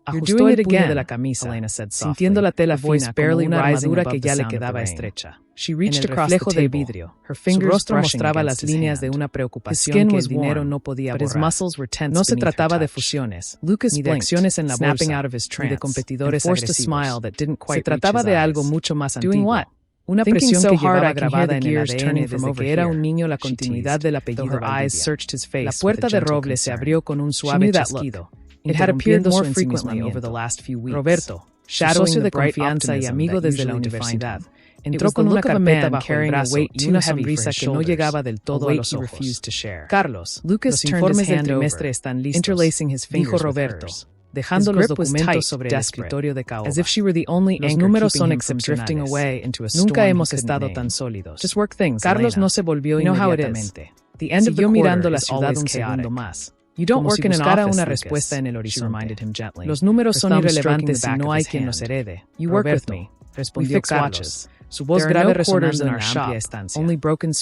Ajustó el puño de la camisa, sintiendo la tela fina como una armadura que ya le quedaba estrecha. En el reflejo del vidrio, su rostro mostraba las líneas de una preocupación que el dinero no podía borrar. No se trataba de fusiones, ni de acciones en la bolsa, ni de competidores agresivos. Se trataba de algo mucho más antiguo. Una presión que llevaba grabada en el ADN desde que era un niño la continuidad del apellido Valdivia. La puerta de roble se abrió con un suave chasquido. It had appeared more frequently over the last few weeks. Roberto, su socio de confianza y amigo desde la universidad, entró con una carpeta bajo el brazo y una sonrisa que no llegaba del todo a los ojos. Carlos, los informes del trimestre están listos, dijo Roberto, dejando los documentos sobre el escritorio de Caoba. Los números son excepcionales. Nunca hemos estado tan sólidos. Carlos no se volvió inmediatamente. Siguió mirando la ciudad un segundo más. You don't work in an office, una respuesta en el horizonte. Los números son irrelevantes si no hay quien los herede. You work with me, respondió Carlos. Su voz grave resonando en la amplia estancia.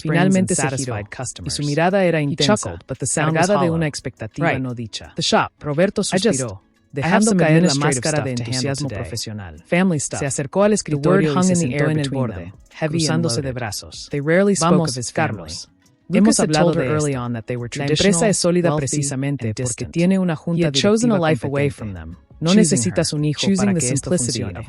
Finalmente se giró, y su mirada era intensa, cargada de una expectativa no dicha. Roberto suspiró, dejando caer la máscara de entusiasmo profesional. Se acercó al escritorio y se sentó en el borde, cruzándose de brazos. Vamos, Carlos. Hemos hablado de esto. La empresa es sólida precisamente porque tiene una junta directiva competente. No necesitas un hijo para que esto funcione.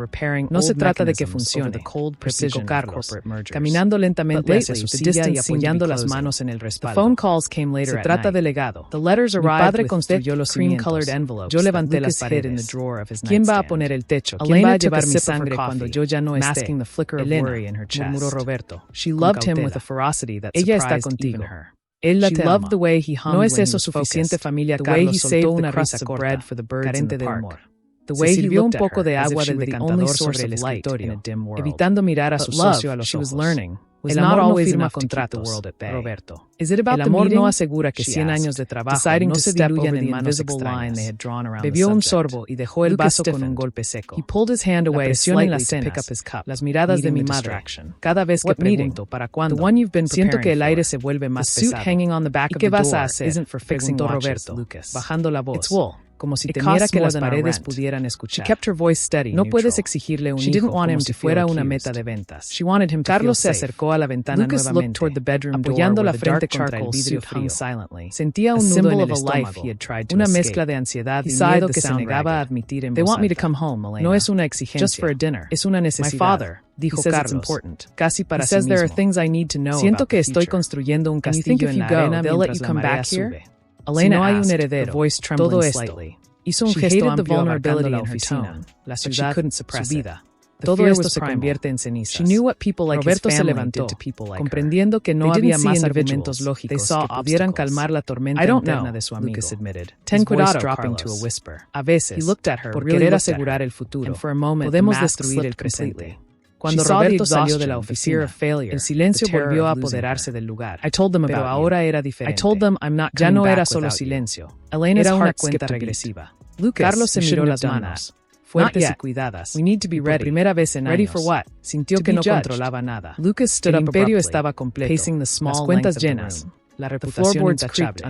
No se trata de que funcione, replicó Carlos, caminando lentamente hacia su silla y apoyando las manos en el respaldo. Se trata de legado. Mi padre construyó los cimientos. Yo levanté las paredes. ¿Quién va a poner el techo? ¿Quién va a llevar mi sangre cuando yo ya no esté? Elena, murmuró Roberto. Ella está contigo. Él la te ama. ¿No es eso suficiente, familia? Carlos soltó una risa corta, carente de humor. Se sirvió un poco de agua del decantador sobre el escritorio, evitando mirar a su socio a los ojos. El amor no firma contratos, Roberto. El amor no asegura que 100 años de trabajo no se diluyan en manos extrañas. Bebió un sorbo y dejó el vaso con un golpe seco. La presión en las cenas, las miradas de mi madre. Cada vez que pregunto ¿para cuándo? Siento que el aire se vuelve más pesado. ¿Y qué vas a hacer? Preguntó Roberto, bajando la voz. Como si temiera que las paredes pudieran escuchar. No puedes exigirle un hijo como si fuera una meta de ventas. Carlos se acercó a la ventana nuevamente, apoyando la frente contra el vidrio frío. Sentía un nudo en el estómago, una mezcla de ansiedad y miedo que se negaba a admitir en voz alta. No es una exigencia, es una necesidad. Dijo Carlos, casi para sí mismo. Siento que estoy construyendo un castillo en la arena mientras la marea sube. Si no hay un heredero, todo esto. Hizo un gesto amplio abarcando la oficina, la ciudad, su vida. Todo esto se convierte en cenizas. Roberto se levantó, comprendiendo que no había más argumentos lógicos que pudieran calmar la tormenta interna de su amigo. Ten cuidado, Carlos. A veces, por querer asegurar el futuro, podemos destruir el presente. Cuando Roberto salió de la oficina, el silencio volvió a apoderarse del lugar. Pero ahora era diferente. Ya no era solo silencio. Era una cuenta regresiva. Carlos se miró las manos, fuertes y cuidadas. Por primera vez en años, sintió que no controlaba nada. El imperio estaba completo, las cuentas llenas, la reputación intachable,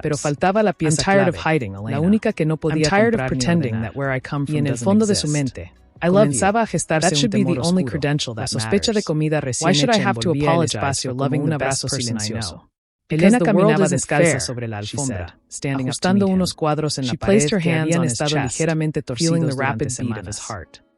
pero faltaba la pieza clave, la única que no podía comprar ni ordenar. Y en el fondo de su mente, comenzaba a gestarse un temor oscuro. La sospecha de comida recién hecha envolvía el espacio como un abrazo silencioso. Elena caminaba descalza sobre la alfombra, ajustando unos cuadros en la pared que habían estado ligeramente torcidos durante semanas.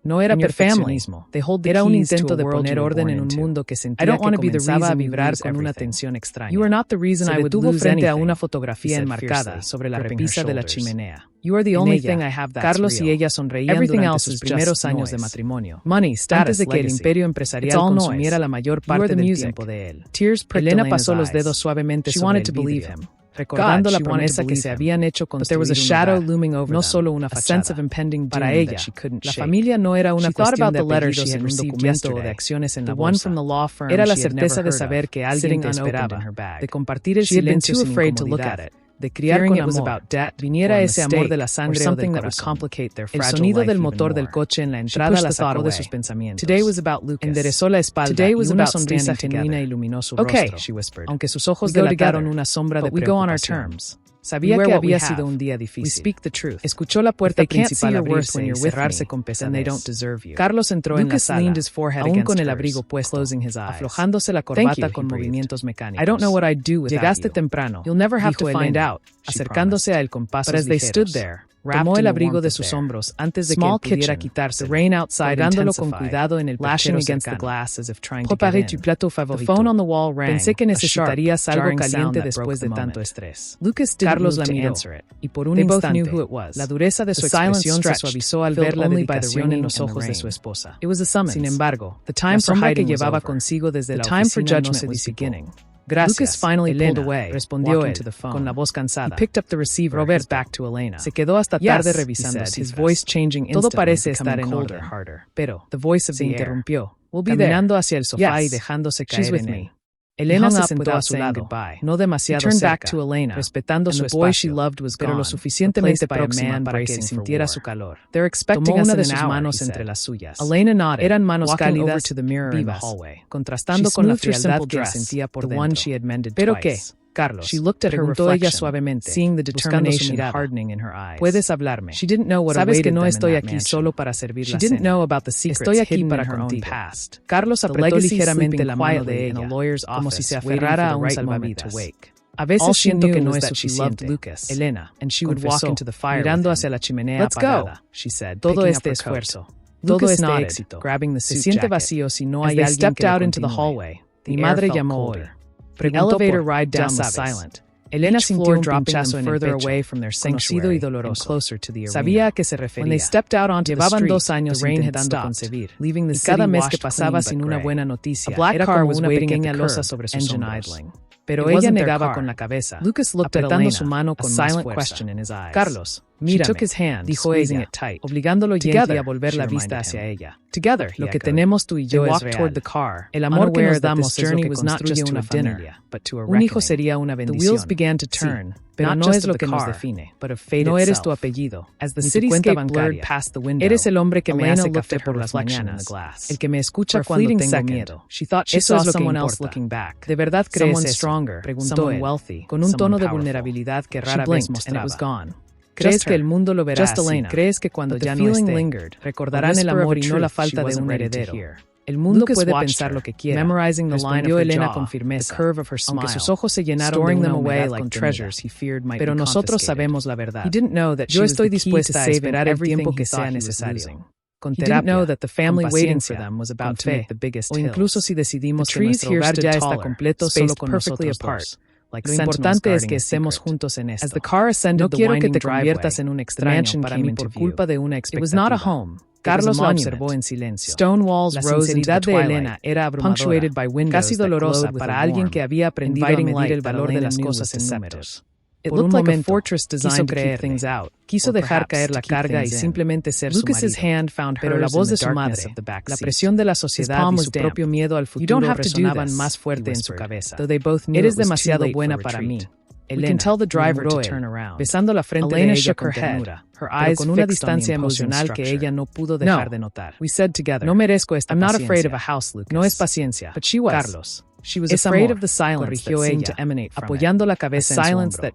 No era perfeccionismo, era un intento de poner orden en un mundo que sentía que comenzaba a vibrar con una tensión extraña. Se detuvo frente a una fotografía enmarcada sobre la repisa de la chimenea. En ella, Carlos y ella sonreían durante sus primeros años de matrimonio, antes de que el imperio empresarial consumiera la mayor parte del tiempo de él. Elena pasó los dedos suavemente sobre el vidrio, recordando la promesa que se habían hecho construir un hogar, no solo una fachada. Para ella, la familia no era una cuestión de apellidos en un documento o de acciones en la bolsa. Era la certeza de saber que alguien te esperaba, de compartir el silencio sin incomodidad, de criar con amor, viniera ese amor de la sangre o del corazón. El sonido del motor del coche en la entrada la sacó de sus pensamientos. Enderezó la espalda y una sonrisa genuina iluminó su rostro, aunque sus ojos delataron una sombra de preocupación. Sabía que había sido un día difícil. We speak the truth. Escuchó la puerta principal abrirse y cerrarse con pesadez. Carlos entró en la sala, aún con el abrigo puesto, aflojándose la corbata con movimientos mecánicos. Llegaste temprano. You'll never have to find out. Acercándose a él con pasos ligeros. Tomó el abrigo de sus hombros antes de que él pudiera quitarse, pegándolo con cuidado en el perchero cercano. Preparé tu plato favorito. The phone on the wall rang. Pensé que necesitarías algo caliente después de tanto estrés. Carlos la miró, y por un instante, la dureza de su expresión se suavizó al ver la dedicación en los ojos de su esposa. Sin embargo, la sombra que llevaba consigo desde la oficina no se disipó. Gracias. Lucas finally pulled away, respondió él, con la voz cansada. He picked up the receiver, Robert back to Elena. Se quedó hasta tarde revisando his voice changing instantly. Todo parece estar en orden, pero the voice of the interrumpió, caminando hacia el sofá y dejándose caer en él. Elena se sentó a su lado, no demasiado cerca, respetando su espacio, pero lo suficientemente próxima para que sintiera su calor. Tomó una de sus manos entre las suyas. Eran manos cálidas, vivas, contrastando con la frialdad que sentía por dentro. ¿Pero qué, Carlos? Preguntó ella suavemente, buscando su mirada. ¿Puedes hablarme? Sabes que no estoy aquí solo para servir la cena. Estoy aquí para contigo. Carlos apretó ligeramente la mano de ella, como si se aferrara a un salvavidas. A veces siento que no es suficiente, Elena, confesó, mirando hacia la chimenea apagada. Todo este esfuerzo, todo este éxito, se siente vacío si no hay alguien que lo continúe. Mi madre llamó hoy. Preguntó por ya sabes. Elena sintió un pinchazo en el pecho, conocido y doloroso. Sabía a qué se refería. Llevaban 2 años intentando concebir, y cada mes que pasaba sin una buena noticia era como una pequeña losa sobre sus hombros. Pero ella negaba con la cabeza, apretando su mano con más fuerza. Carlos, mírame, dijo ella, obligándolo a volver la vista hacia ella. Lo que tenemos tú y yo es real. El amor que nos damos es lo que construye una familia. Un hijo sería una bendición. Pero no es lo que nos define. No eres tu apellido, ni tu cuenta bancaria. Eres el hombre que me hace café por las mañanas, el que me escucha cuando tengo miedo. Eso es lo que importa. ¿De verdad crees eso? Preguntó él, con un tono de vulnerabilidad que rara vez mostraba. ¿Crees que el mundo lo verá así? ¿Crees que cuando ya no esté, recordarán el amor y no la falta de un heredero? El mundo puede pensar lo que quiera, respondió Elena con firmeza, aunque sus ojos se llenaron de una humedad contenida. Pero nosotros sabemos la verdad. Yo estoy dispuesta a esperar el tiempo que sea necesario. Con terapia, con paciencia, con fe, o incluso si decidimos que nuestro hogar ya está completo solo con nosotros dos. Lo importante es que estemos juntos en esto. No quiero que te conviertas en un extraño para mí por culpa de una expectativa. Carlos la observó en silencio. La sinceridad de Elena era abrumadora, casi dolorosa para alguien que había aprendido a medir el valor de las cosas en números. Por un momento, quiso creerle, quiso dejar caer la carga y simplemente ser su marido. Pero la voz de su madre, la presión de la sociedad y su propio miedo al futuro resonaban más fuerte en su cabeza. Eres demasiado buena para mí. Elena murmuró él, besando la frente de ella con ternura, pero con una distancia emocional que ella no pudo dejar de notar. No merezco esta paciencia. No es paciencia, Carlos. Es amor, corrigió ella, apoyando la cabeza en su hombro.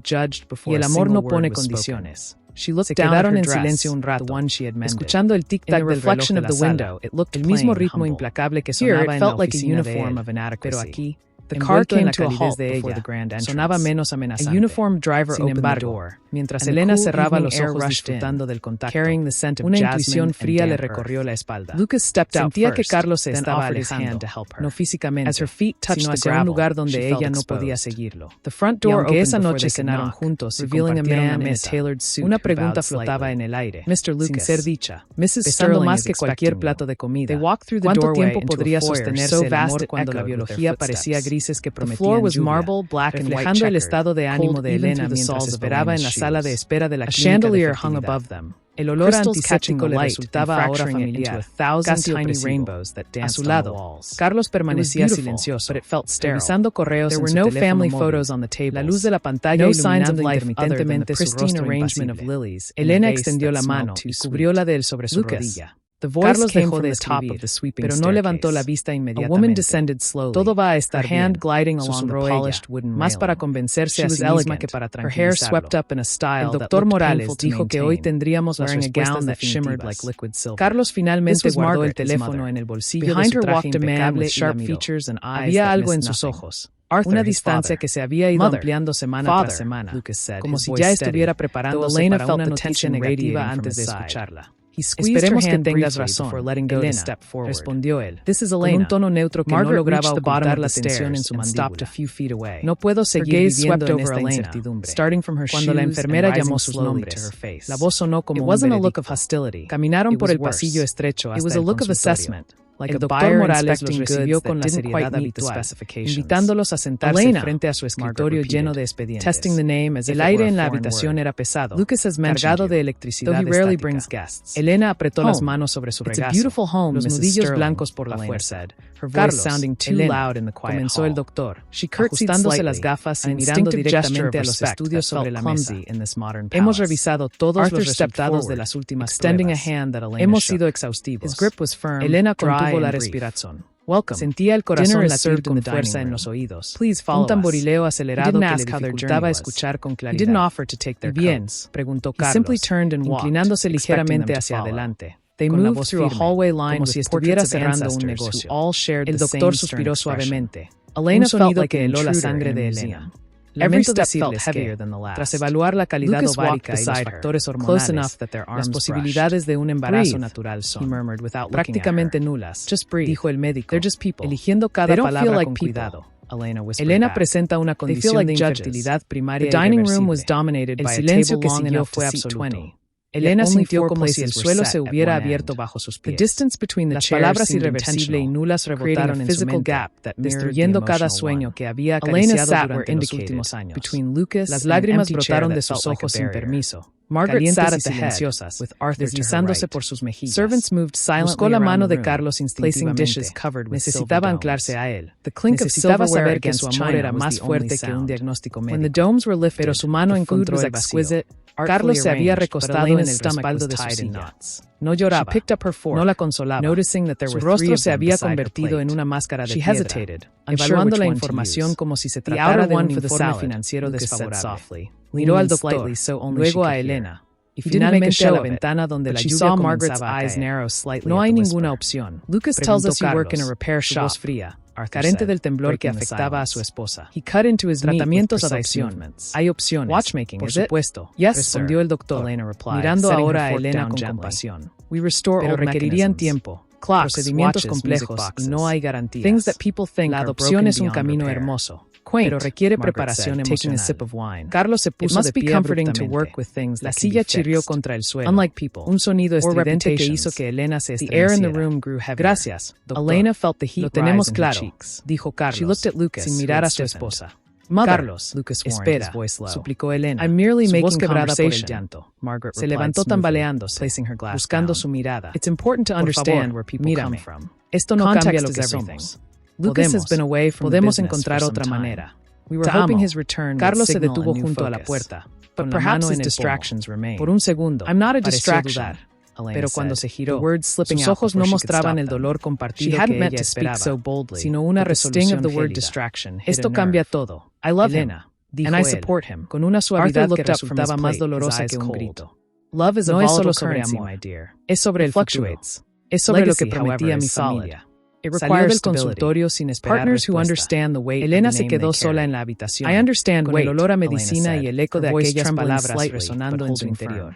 Y el amor no pone condiciones. Se quedaron en silencio un rato, escuchando el tic-tac del reloj de la sala, el mismo ritmo implacable que sonaba en la oficina de él. Pero aquí, envuelto en la calidez de ella, sonaba menos amenazante. Sin embargo, mientras Elena cerraba los ojos disfrutando del contacto, una intuición fría le recorrió la espalda. Sentía que Carlos se estaba alejando, no físicamente, sino hacia un lugar donde ella no podía seguirlo. Y aunque esa noche cenaron juntos y compartieron la mesa, una pregunta flotaba en el aire, sin ser dicha, pesando más que cualquier plato de comida. ¿Cuánto tiempo podría sostenerse el amor cuando la biología parecía gris que prometían lluvia, reflejando el estado de ánimo de Elena mientras esperaba en la sala de espera de la clínica de fertilidad? El olor antiséptico le resultaba ahora familiar, casi opresivo. A su lado, Carlos permanecía silencioso, revisando correos en su teléfono móvil. La luz de la pantalla iluminando intermitentemente su rostro impasible. Elena extendió la mano y cubrió la de él sobre su rodilla. The voice came from the top of the sweeping staircase, pero no levantó la vista inmediatamente. A woman descended slowly, todo va a estar bien, hand gliding along the polished wooden railing. Más para convencerse a sí misma que para tranquilizarlo. Her hair swept up in a style El Dr. Morales dijo que hoy tendríamos las respuestas that shimmered like liquid silver. Carlos finalmente guardó el teléfono en el bolsillo de su traje impecable y la miró. Había algo en sus ojos. Una distancia que se había ido ampliando semana tras semana, como si ya estuviera preparándose para una noticia negativa antes de escucharla. Esperemos que tengas razón, Elena, respondió él. Con un tono neutro que no lograba ocultar la tensión en su mandíbula. No puedo seguir viviendo en esta incertidumbre. Cuando la enfermera llamó sus nombres, la voz sonó como un veredicto. Caminaron por el pasillo estrecho hasta el consultorio. El Dr. Morales los recibió con la seriedad habitual, invitándolos a sentarse frente a su escritorio lleno de expedientes. El aire en la habitación era pesado, cargado de electricidad estática. Elena apretó las manos sobre su regazo, los nudillos blancos por la fuerza. Carlos, Elena, comenzó el doctor, ajustándose las gafas y mirando directamente a los estudios sobre la mesa. Hemos revisado todos los resultados de las últimas pruebas. Hemos sido exhaustivos. Elena contuvo la respiración. Sentía el corazón latir con fuerza en los oídos. Un tamborileo acelerado que le dificultaba escuchar con claridad. ¿Y bien?, preguntó Carlos, inclinándose ligeramente hacia adelante. Con la voz firme, como si estuviera cerrando un negocio. El doctor suspiró suavemente. Un sonido que heló la sangre de Elena. Lamento decirles que, tras evaluar la calidad ovárica y los factores hormonales, las posibilidades de un embarazo natural son prácticamente nulas, dijo el médico, eligiendo cada palabra con cuidado. Elena presenta una condición de infertilidad primaria irreversible. El silencio que siguió fue absoluto. Elena sintió como si el suelo se hubiera abierto bajo sus pies. Las palabras irreversible y nulas rebotaron en su mente, destruyendo cada sueño que había acariciado durante los últimos años. Las lágrimas brotaron de sus ojos sin permiso. Calientes y silenciosas, deslizándose por sus mejillas. Buscó la mano de Carlos instintivamente. Necesitaba anclarse a él. Necesitaba saber que su amor era más fuerte que un diagnóstico médico. Pero su mano encontró el vacío. Carlos se había recostado en el respaldo de su silla. No lloraba, no la consolaba. Su rostro se había convertido en una máscara de piedra, evaluando la información como si se tratara de un informe financiero desfavorable. Miró al doctor, luego a Elena, y finalmente a la ventana donde la lluvia comenzaba a caer. No hay ninguna opción. Lucas tells us you work in a repair shop. Voz fría, carente del temblor que afectaba a su esposa. Tratamientos a adopción. Hay opciones. Watchmaking, por supuesto. Respondió el doctor, mirando ahora a Elena con compasión. Pero requerirían tiempo, procedimientos complejos y no hay garantía. La adopción es un camino hermoso, pero requiere preparación emocional. Carlos se puso de pie abruptamente. La silla chirrió contra el suelo. Un sonido estridente que hizo que Elena se estremeciera. Gracias, doctor. Lo tenemos claro, dijo Carlos, sin mirar a su esposa. Carlos, espera, suplicó Elena. Su voz quebrada por el llanto. Se levantó tambaleándose, buscando su mirada. Por favor, mírame. Esto no cambia lo que somos. Podemos encontrar otra manera. Te amo. Carlos se detuvo junto a la puerta, con la mano en el pomo. Por un segundo, pareció dudar. Pero cuando se giró, sus ojos no mostraban el dolor compartido que ella esperaba, sino una resolución gélida. Esto cambia todo. Elena, dijo él, con una suavidad que resultaba más dolorosa que un grito. No es solo sobre amor, es sobre el futuro. Es sobre lo que prometí a mi familia. Salió del consultorio sin esperar respuesta. Elena se quedó sola en la habitación, con el olor a medicina y el eco de aquellas palabras resonando en su interior.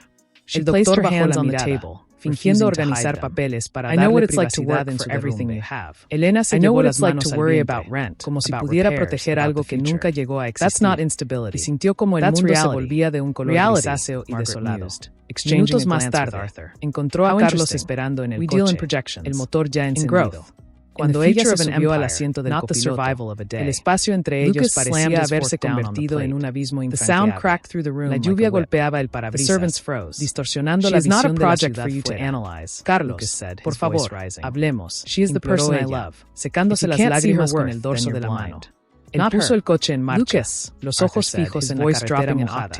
El doctor bajó la mirada, fingiendo organizar papeles para darle privacidad en su derrumbe. Elena se llevó las manos al vientre, como si pudiera proteger algo que nunca llegó a existir, y sintió como el mundo se volvía de un color grisáceo y desolado. Minutos más tarde, encontró a Carlos esperando en el coche, el motor ya encendido. Cuando ella se subió al asiento del copiloto, el espacio entre ellos parecía haberse convertido en un abismo infranqueable. La lluvia golpeaba el parabrisas, distorsionando la visión de la ciudad fuera. Carlos, por favor, hablemos, imploró ella, secándose las lágrimas con el dorso de la mano. Él puso el coche en marcha. Lucas, los ojos fijos en la carretera mojada.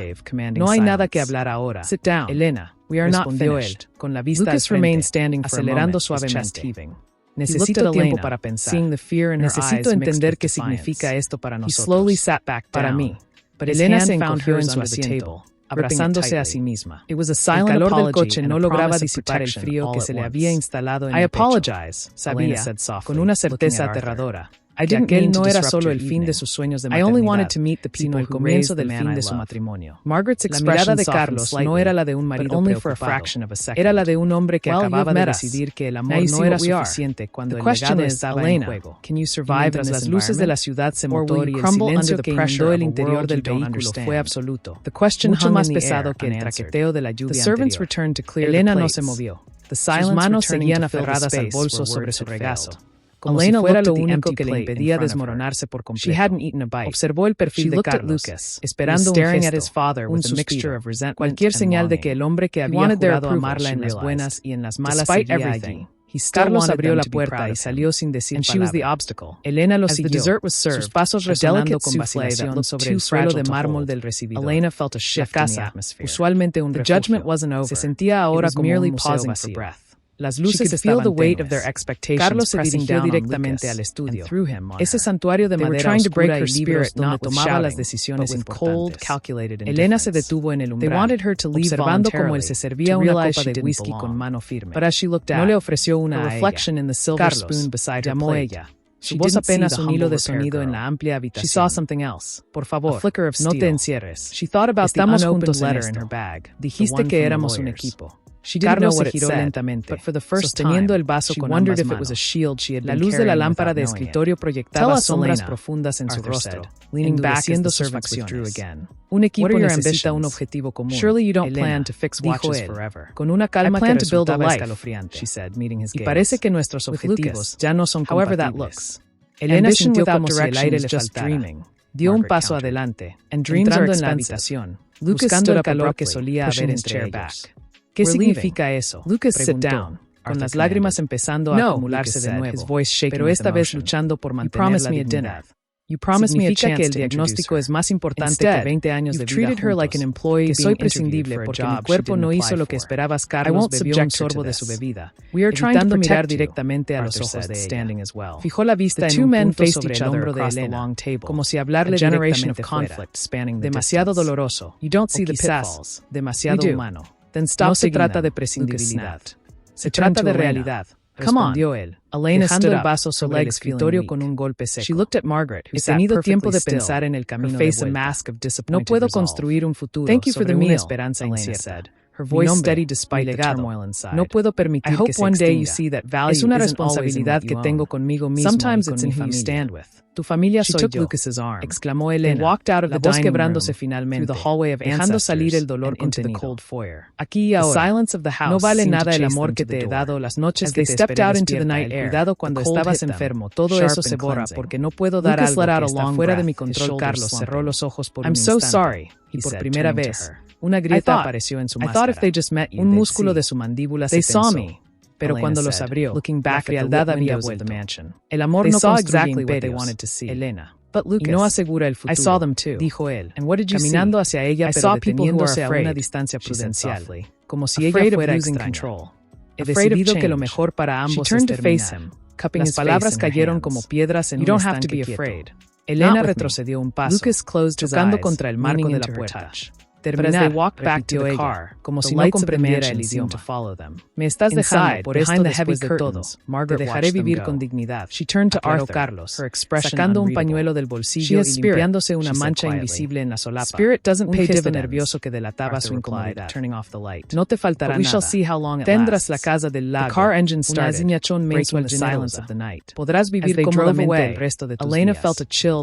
No hay nada que hablar ahora. Sit down. Elena, we are not finished. Él, con la vista Lucas al frente, remained standing for acelerando a suavemente. Necesito tiempo para pensar. Necesito entender qué significa esto para nosotros. Para mí. Elena se encogió en su asiento, abrazándose a sí misma. El calor del coche no lograba disipar el frío que se le había instalado en el pecho. Sabía, con una certeza aterradora, que aquel no era solo el fin de sus sueños de maternidad, sino el comienzo del fin de su matrimonio. La mirada de Carlos no era la de un marido preocupado, era la de un hombre que acababa de decidir que el amor no era suficiente cuando el legado estaba en juego. Mientras las luces de la ciudad se motor y el silencio que inundó el interior del vehículo fue absoluto, mucho más pesado que el traqueteo de la lluvia anterior. Elena no se movió. Sus manos seguían aferradas al bolso sobre su regazo, como si fuera lo único que le impedía desmoronarse por completo. Observó el perfil de Carlos, esperando un gesto, un suspiro, cualquier señal de que el hombre que había jurado amarla en las buenas y en las malas seguía allí. Carlos abrió la puerta y salió sin decir palabra. Elena lo siguió, sus pasos resonando con vacilación sobre el suelo de mármol del recibidor. La casa, usualmente un refugio, se sentía ahora como un museo vacío. Las luces estaban tenues. Carlos se dirigió directamente al estudio, ese santuario de madera oscura y libros donde tomaba las decisiones importantes. Elena se detuvo en el umbral, observando cómo él se servía una copa de whisky con mano firme. No le ofreció una a ella. Carlos, llamó ella. Su voz apenas un hilo de sonido en la amplia habitación. Por favor, no te encierres. Estamos juntos en esto. Dijiste que éramos un equipo. Carlos se giró lentamente, sosteniendo el vaso con ambas manos. La luz de la lámpara de escritorio proyectaba sombras profundas en su rostro, endureciendo sus facciones. Un equipo necesita un objetivo común. Elena, dijo él, con una calma que resultaba escalofriante. Y parece que nuestros objetivos ya no son compatibles. Elena sintió como si el aire le faltara. Dio un paso adelante, entrando en la habitación, buscando el calor que solía haber entre ellos. ¿Qué significa eso? Preguntó, con las lágrimas empezando a acumularse de nuevo, pero esta vez luchando por mantener la dignidad. Significa que el diagnóstico es más importante que 20 años de vida juntos, que soy prescindible porque mi cuerpo no hizo lo que esperabas. Carlos bebió un sorbo de su bebida, evitando mirar directamente a los ojos de ella. Fijó la vista en un punto sobre el hombro de Elena, como si hablarle directamente fuera. Demasiado doloroso, o quizás demasiado humano. No se trata de prescindibilidad. Se trata de realidad, respondió él, dejando el vaso sobre el escritorio con un golpe seco. He tenido tiempo de pensar en el camino de vuelta. No puedo construir un futuro sobre una esperanza incierta. Her voice steady despite the turmoil inside. No puedo permitir que se extinga. Es una responsabilidad que tengo conmigo mismo y con mi familia. Tu familia soy yo, exclamó Elena, la voz quebrándose finalmente, dejando salir el dolor contenido. Aquí y ahora, no vale nada el amor que te he dado, las noches que te esperé despierta, el cuidado cuando estabas enfermo, todo eso se borra porque no puedo dar algo que está fuera de mi control. Carlos cerró los ojos por un instante y por primera vez, una grieta apareció en su máscara. Un músculo de su mandíbula se tensó. Pero cuando los abrió, la frialdad había vuelto. El amor no construye imperios, Elena, y no asegura el futuro, dijo él, caminando hacia ella pero deteniéndose a una distancia prudencial, como si ella fuera extraña. He decidido que lo mejor para ambos es terminar. Las palabras cayeron como piedras en un estanque quieto. Elena retrocedió un paso, chocando contra el marco de la puerta. Terminar, repitió ella, como si no comprendiera el idioma. Me estás dejando, por esto después de todo. Te dejaré vivir con dignidad. Aclaró Carlos, sacando un pañuelo del bolsillo y limpiándose una mancha invisible en la solapa. Un gesto nervioso que delataba su incomodidad. No te faltará nada. Tendrás la casa del lago. Una asignación mensual generosa. Podrás vivir cómodamente el resto de tus días.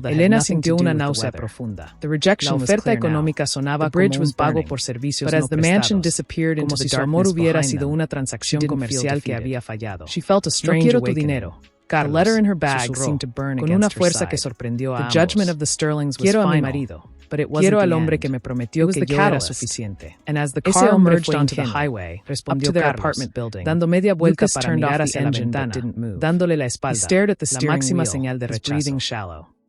Elena sintió una náusea profunda. La oferta económica sonaba como un pago por servicios no prestados, como si su amor hubiera sido una transacción comercial que había fallado. No quiero tu dinero. Carlos, susurró, con una fuerza que sorprendió a ambos. Quiero a mi marido. Quiero al hombre que me prometió que yo era suficiente. Ese hombre fue onto the highway, respondió Carlos, dando media vuelta para mirar hacia la ventana, dándole la espalda, la máxima señal de rechazo.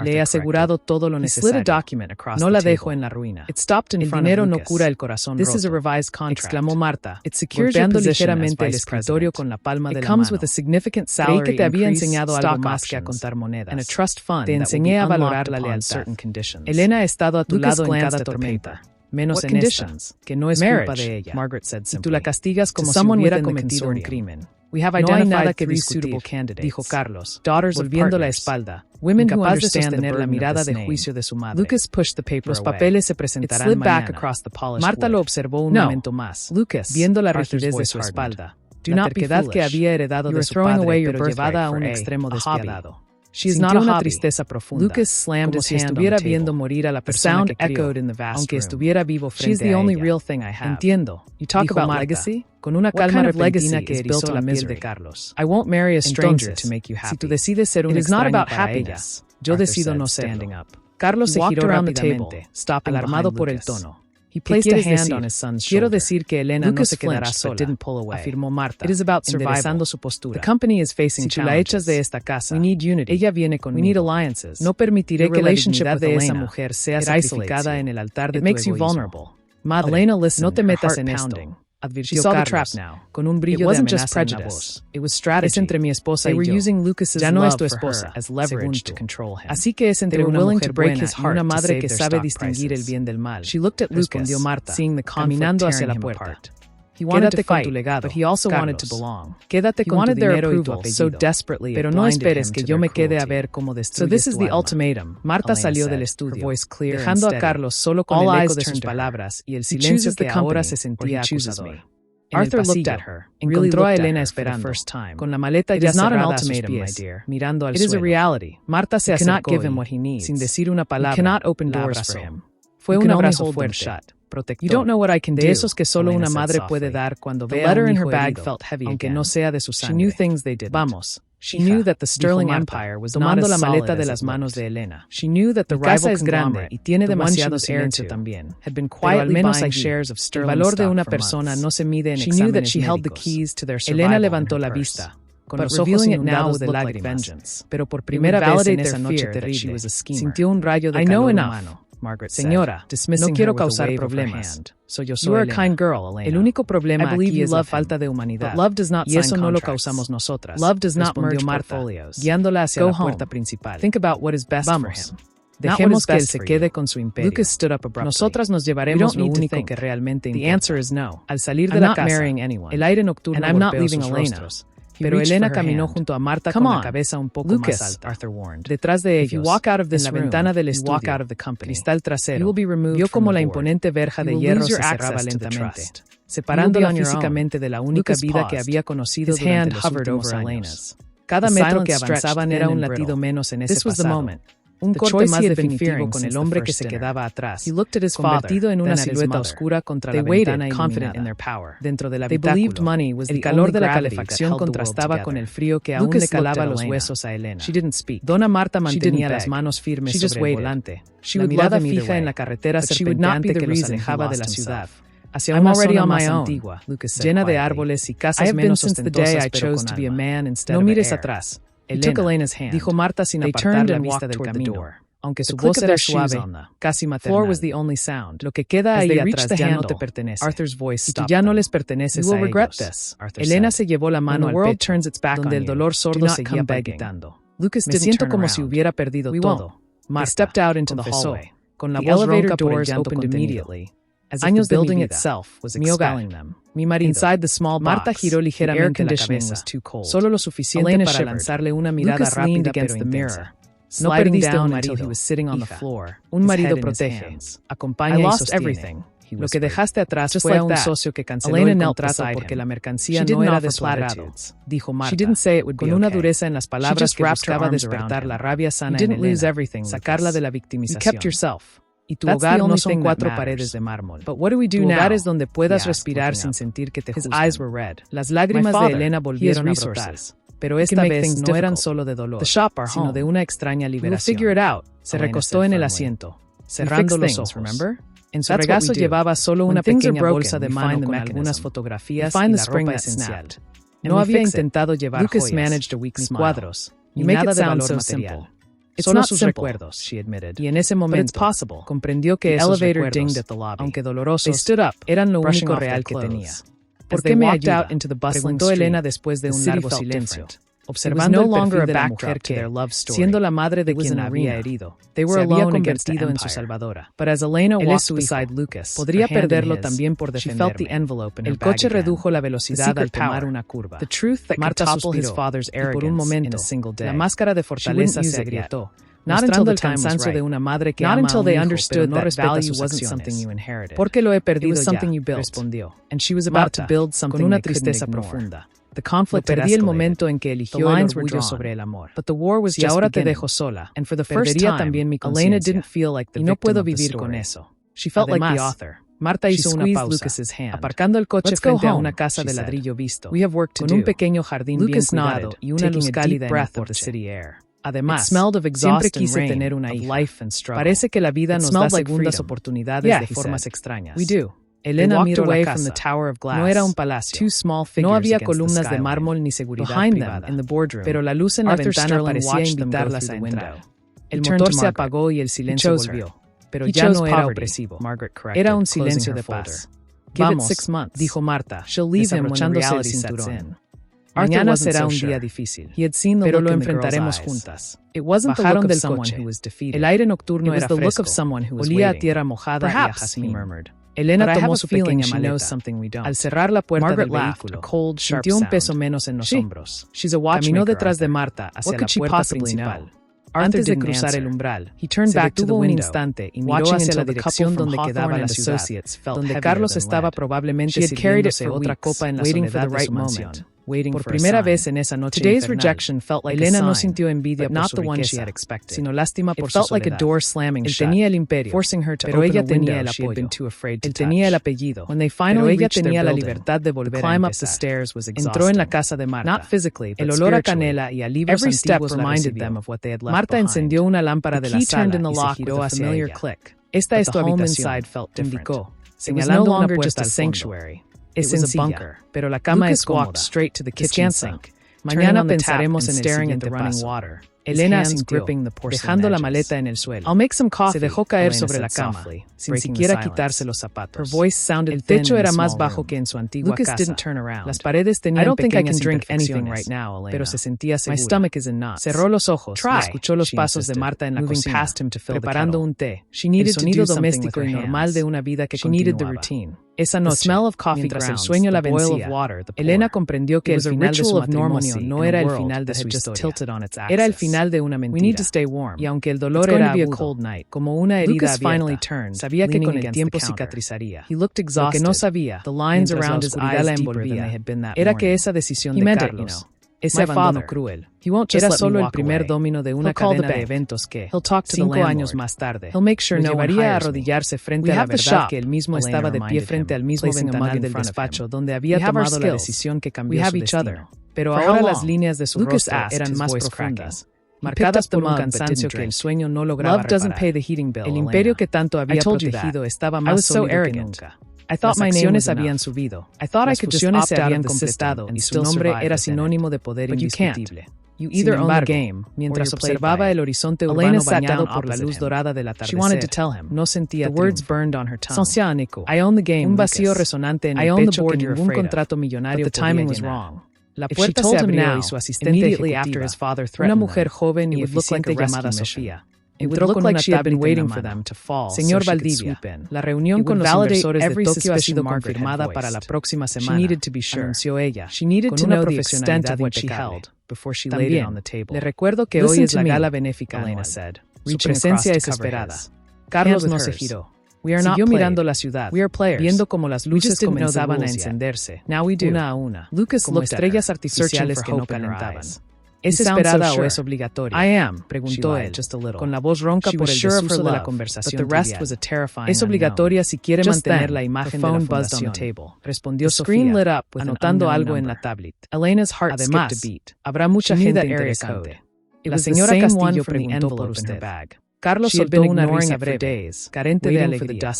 Le he asegurado todo lo necesario. No la dejo en la ruina. El dinero no cura el corazón roto, exclamó Marta, golpeando ligeramente el escritorio con la palma de la mano. Creí que te había enseñado algo más que a contar monedas. Te enseñé a valorar la lealtad. Elena ha estado a tu lado en cada tormenta, menos en esta, que no es culpa de ella. Y tú la castigas como si hubiera cometido un crimen. No hay nada que discutir, dijo Carlos, volviendo la espalda, incapaz de sostener la mirada de juicio de su madre. Los papeles se presentarán mañana. Marta lo observó un momento más, viendo la rigidez de su espalda, la terquedad que había heredado de su padre, pero llevada a un extremo despiadado. Sintió una tristeza profunda, como si estuviera viendo morir a la persona que crió, aunque estuviera vivo frente a ella. Entiendo, dijo Marta, con una calma repentina que erizó la piel de Carlos. Entonces, si tú decides ser un extraño para ella, yo decido no serlo. Carlos se giró rápidamente, alarmado por el tono. He placed a hand on his son's shoulder. Quiero decir que Elena no se quedará sola, afirmó Marta, enderezando su postura. The company is facing challenges. Si tú la echas de esta casa, we need unity. Ella viene conmigo. We need alliances. No permitiré que la dignidad de esa mujer sea sacrificada en el altar de tu egoísmo. It makes you vulnerable. Madre, Elena, listen, no te metas en esto. Advirtió Carlos, con un brillo de amenaza en la voz. It was strategy. Es entre mi esposa y yo. Ya no es tu esposa, as leverage to control him. Así que es entre una mujer buena y una madre que sabe distinguir el bien del mal. She looked at Lucas, Marta, caminando hacia la puerta. Quédate con tu legado, but he also wanted to belong. Quédate con tu dinero y tu apellido, pero no esperes que yo me quede a ver cómo destruyes tu alma. So this is the ultimatum. Marta salió del estudio, dejando a Carlos solo con el eco de sus palabras y el silencio que ahora se sentía acusador. Arthur looked at her, encontró a Elena esperando, con la maleta ya cerrada a sus pies, mirando al suelo. It is a reality. Marta se acercó sin decir una palabra, la abrazó. Fue un abrazo fuerte. Protector. You don't know what I can do. De esos que solo una madre puede dar cuando ve a un hijo herido, aunque no sea de su sangre. She knew things they didn't. Vamos. She knew that the Sterling Empire was tomando la maleta de las manos de Elena. She knew that the rival es grande y tiene demasiado silencio también. Had been quietly buying shares of Sterling. El valor de una persona no se mide en exámenes médicos. She knew that she held the keys to their survival. Elena levantó la vista, con los ojos inundados de lágrimas. Pero por primera vez en esa noche terrible, sintió un rayo de calor humano. Margaret Señora, no quiero causar problemas. Yo soy Elena. Kind girl, Elena. El único problema aquí es la falta de humanidad. Y eso no lo causamos nosotras. Love does not merge Marta, guiándola hacia la puerta principal. Think about what is best for him. Dejemos que él se quede con su imperio. Lucas stood up abruptly. Nosotras nos llevaremos lo único que realmente importa. The answer is no. Al salir de la casa, el aire nocturno golpeó sus rostros. Pero Elena caminó junto a Marta con la cabeza un poco más alta. Arthur warned. Detrás de ellos, en la ventana del estudio, cristal trasero, vio como la imponente verja de hierro se cerraba lentamente, separándola físicamente de la única vida que había conocido durante los últimos años. Cada metro que avanzaban era un latido menos en ese pasado. Un corte más definitivo con el hombre que se quedaba atrás, convertido en una silueta oscura contra la ventana iluminada. Dentro del habitáculo, el calor de la calefacción contrastaba con el frío que aún le calaba los huesos a Elena. Dona Marta mantenía las manos firmes sobre el volante, la mirada fija en la carretera serpenteante que los alejaba de la ciudad, hacia una zona más antigua, llena de árboles y casas menos ostentosas pero con alma. No mires atrás. Elena, dijo Marta sin apartar la vista del camino, aunque su voz era suave, casi maternal. Lo que queda ahí atrás ya no te pertenece. Y tú ya no les perteneces a ellos. Elena se llevó la mano al pecho, donde el dolor sordo seguía palpitando. Me siento como si hubiera perdido todo. Marta confesó, con la voz ronca por el llanto contenido. Años de mi vida, mi hogar, mi marido. Marta giró ligeramente la cabeza, solo lo suficiente para lanzarle una mirada rápida pero intensa. No perdiste un marido, hija. Un marido protege, acompaña y sostiene. Lo que dejaste atrás fue a un socio que canceló el contrato porque la mercancía no era de su agrado, dijo Marta, con una dureza en las palabras que buscaba despertar la rabia sana en Elena, sacarla de la victimización. Y tu hogar no son 4 paredes de mármol. Tu hogar es donde puedas respirar sin sentir que te juzgan. Las lágrimas de Elena volvieron a brotar. Pero esta vez no eran solo de dolor, sino de una extraña liberación. Se recostó en el asiento, cerrando los ojos. En su regazo llevaba solo una pequeña bolsa de mano con algunas fotografías y la ropa esencial. No había intentado llevar joyas, ni cuadros, ni nada de valor material. Solo sus recuerdos, y en ese momento comprendió que esos recuerdos, aunque dolorosos, eran lo único real que tenía. ¿Por qué me ayuda? Preguntó Elena después de un largo silencio, observando el perfil de la mujer que, siendo la madre de quien la había herido, se había convertido en su salvadora. Él beside Lucas, podría perderlo también por defenderme. El coche redujo la velocidad al tomar una curva. Marta suspiró, y por un momento, la máscara de fortaleza se agrietó, mostrando el cansancio de una madre que ama a un hijo, pero no respeta sus acciones. Porque lo he perdido ya, respondió. Marta, con una tristeza profunda. Perdí el momento en que eligió el orgullo sobre el amor. Si ahora te dejo sola, perdería también mi conciencia. Y no puedo vivir con eso. Además, Marta hizo una pausa, aparcando el coche frente a una casa de ladrillo visto, con un pequeño jardín bien cuidado y una luz cálida en el porche. Además, siempre quise tener una hija. Parece que la vida nos da segundas oportunidades de formas extrañas. We do. Elena miró la casa. From the tower of glass. No era un palacio. No había columnas de mármol ni seguridad privada. Pero la luz en la ventana parecía invitarlas a entrar. El motor se apagó y el silencio volvió. Pero ya no era opresivo. Era un silencio de paz. Vamos, dijo Marta, desabrochándose el cinturón. Mañana será un día difícil, pero lo enfrentaremos juntas. Bajaron del coche. El aire nocturno era fresco. Olía a tierra mojada y a jazmín. Elena tomó su pequeña maleta. Al cerrar la puerta del vehículo, sintió un peso menos en los hombros. Caminó detrás de Marta hacia la puerta principal. Antes de cruzar el umbral, se detuvo un instante y miró hacia la dirección donde quedaba la ciudad, donde Carlos estaba probablemente sirviéndose otra copa en la soledad de su mansión. Por primera vez en esa noche infernal, Elena no sintió envidia por su riqueza, sino lástima por su soledad. Él tenía el imperio, pero ella tenía el apoyo. Él tenía el apellido, pero ella tenía la libertad de volver a empezar. Entró en la casa de Marta. El olor a canela y a libros antiguos la recibió. Marta encendió una lámpara de la sala y se giró hacia ella. Esta es tu habitación, indicó, señalando una puerta al fondo. Es sencilla, pero la cama es cómoda. Descansa. Mañana pensaremos en staring at the running water. Elena asintió, dejando la maleta en el suelo. Se dejó caer sobre la cama, sin siquiera quitarse los zapatos. El techo era más bajo que en su antigua casa. Las paredes tenían pequeñas imperfecciones, pero se sentía segura. Cerró los ojos y escuchó los pasos de Marta en la cocina, preparando un té. El sonido doméstico y normal de una vida que continuaba. Esa noche, mientras el sueño la vencía, Elena comprendió que el final de su matrimonio no era el final de su historia. Era el final de una mentira. Y aunque el dolor era agudo, como una herida abierta, sabía que con el tiempo cicatrizaría. Lo que no sabía, mientras la oscuridad la envolvía, era que esa decisión de Carlos, ese abandono cruel, era solo el primer domino de una cadena de eventos que, 5 años más tarde, lo llevaría a arrodillarse frente a la verdad que él mismo estaba de pie frente al mismo ventanal del despacho donde había tomado la decisión que cambió su destino. Pero ahora las líneas de su rostro eran más profundas, marcadas por un cansancio que el sueño no lograba reparar. El imperio que tanto había protegido estaba más sólido que nunca. Las acciones habían subido, las fusiones se habían completado y su nombre era sinónimo de poder indiscutible. Sin embargo, mientras observaba el horizonte urbano bañado por la luz dorada del atardecer, no sentía triunfo. Un vacío resonante en el pecho que ningún contrato millonario podía llenar. La puerta se abrió y su asistente ejecutiva, una mujer joven y eficiente llamada Sofía, entró con una tablet en la mano. Señor Valdivia, la reunión con los inversores de Tokio ha sido confirmada para la próxima semana, anunció ella, con una profesionalidad impecable. También, le recuerdo que hoy es la gala benéfica, su presencia es esperada. Carlos no se giró. Siguió mirando la ciudad, viendo cómo las luces comenzaban a encenderse, una a una, como estrellas artificiales que no calentaban. ¿Es esperada o es obligatoria? Preguntó él, con la voz ronca por el desuso de la conversación trivial. Es obligatoria si quiere mantener la imagen de la fundación, respondió Sofía, anotando algo en la tablet. Además, habrá mucha gente interesante. La señora Castillo preguntó por usted. Carlos soltó una risa breve, carente de alegría.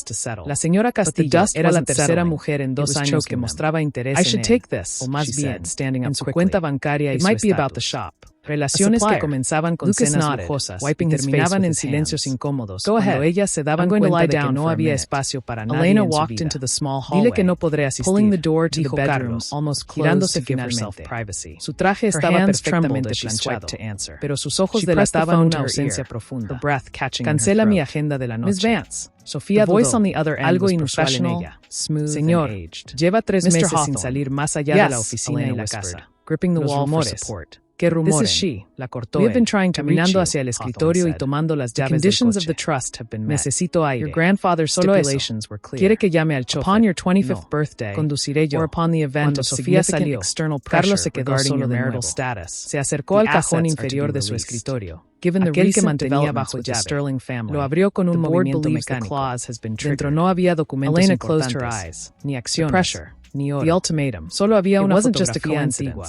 La señora Castillo era la tercera mujer en 2 años que mostraba interés en él, o más bien, en su cuenta bancaria y su estatus. Relaciones que comenzaban con cenas lujosas y terminaban en silencios incómodos cuando ellas se daban cuenta de que no había espacio para nadie en su vida. Dile que no podré asistir, dijo Carlos, girándose finalmente. Su traje estaba perfectamente planchado, pero sus ojos delataban una ausencia profunda. Cancela mi agenda de la noche. Sofía dudó, algo inusual en ella. Señor, lleva 3 meses sin salir más allá de la oficina y la casa. Los rumores. ¿Qué rumores? La cortó él, caminando hacia el escritorio y tomando las llaves del coche. Necesito aire. Solo eso. Quiere que llame al chofer. Conduciré yo. Cuando Sofía salió, Carlos se quedó solo de nuevo. Se acercó al cajón inferior de su escritorio, aquel que mantenía bajo llave. Lo abrió con un movimiento mecánico. Dentro no había documentos importantes, ni acciones, ni oro. Solo había una fotografía antigua.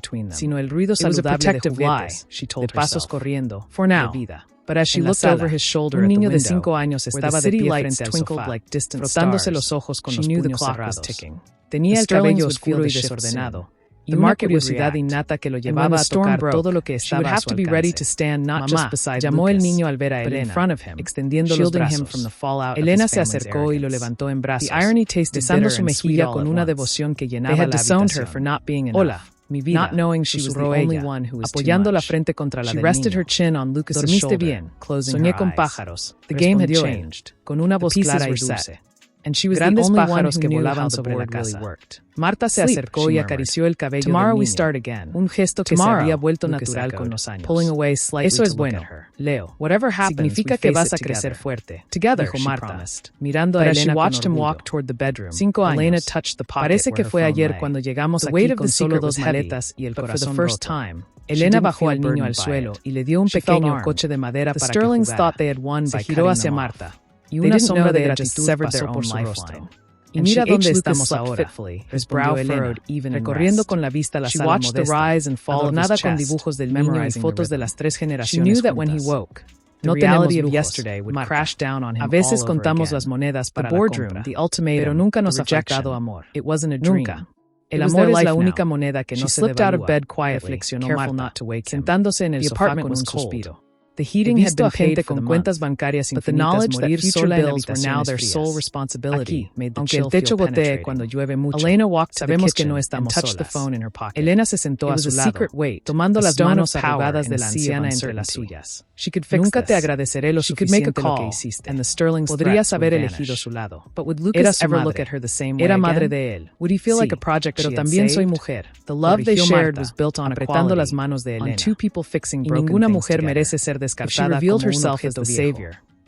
between them, sino el ruido saludable de juguetes, de pasos corriendo, for now. vida. But as she looked over his shoulder, un niño de de 5 años estaba de pie frente al sofá, frotándose los ojos con los puños cerrados. Tenía el cabello oscuro y desordenado, y una curiosidad innata que lo llevaba a tocar todo lo que estaba a su alcance. Mamá llamó el niño al ver a Elena, extendiendo los brazos. Elena se acercó y lo levantó en brazos, besando su mejilla con una devoción que llenaba la habitación. Hola, mi vida, not knowing she was the only one who was apoyando too la much. frente contra la She del rested niño. her chin on Lucas's Dormiste shoulder, bien. closing Soñé her con eyes. pájaros. The game had Respondió él, changed. Con una The voz pieces clara y were set. dulce. and she was grandes the only pájaros one que volaban sobre la casa. Marta se acercó y acarició el cabello del niño. We start again. Un gesto que se había vuelto natural con los años. Pulling away slightly. Eso es bueno, Leo. Whatever happens, significa que vas a crecer fuerte. Together, dijo Marta, mirando a Elena con orgullo. Watched toward the bedroom. 5 años. Elena touched the pocket. Parece que fue ayer cuando llegamos aquí con solo 2 maletas y el corazón roto. Elena bajó al niño al suelo y le dio un pequeño coche de madera para que jugara. Se giró hacia Marta y una sombra de gratitud pasó por su rostro. Y mira dónde estamos ahora, respondió Elena, recorriendo con la vista la sala modesta, adornada con dibujos del niño y fotos de las 3 generaciones juntas. No tenemos lujos. A veces contamos las monedas para la compra, pero nunca nos ha faltado amor. Nunca. El amor es la única moneda que no se devalúa, reflexionó Marta, sentándose en el sofá con un suspiro. The heating had been paid con cuentas bancarias infinitas morir sola en habitaciones frías. Aquí, aunque el techo gotee cuando llueve mucho, sabemos que no estamos solas. Elena se sentó a su lado, tomando las manos arrugadas de la anciana entre las suyas. Nunca te agradeceré lo suficiente lo que hiciste. Podrías haber elegido su lado. Era su madre. Era madre de él. Pero también soy mujer. The love they shared was built on apretando las manos de Elena. Y ninguna mujer merece ser descartada como un objeto viejo.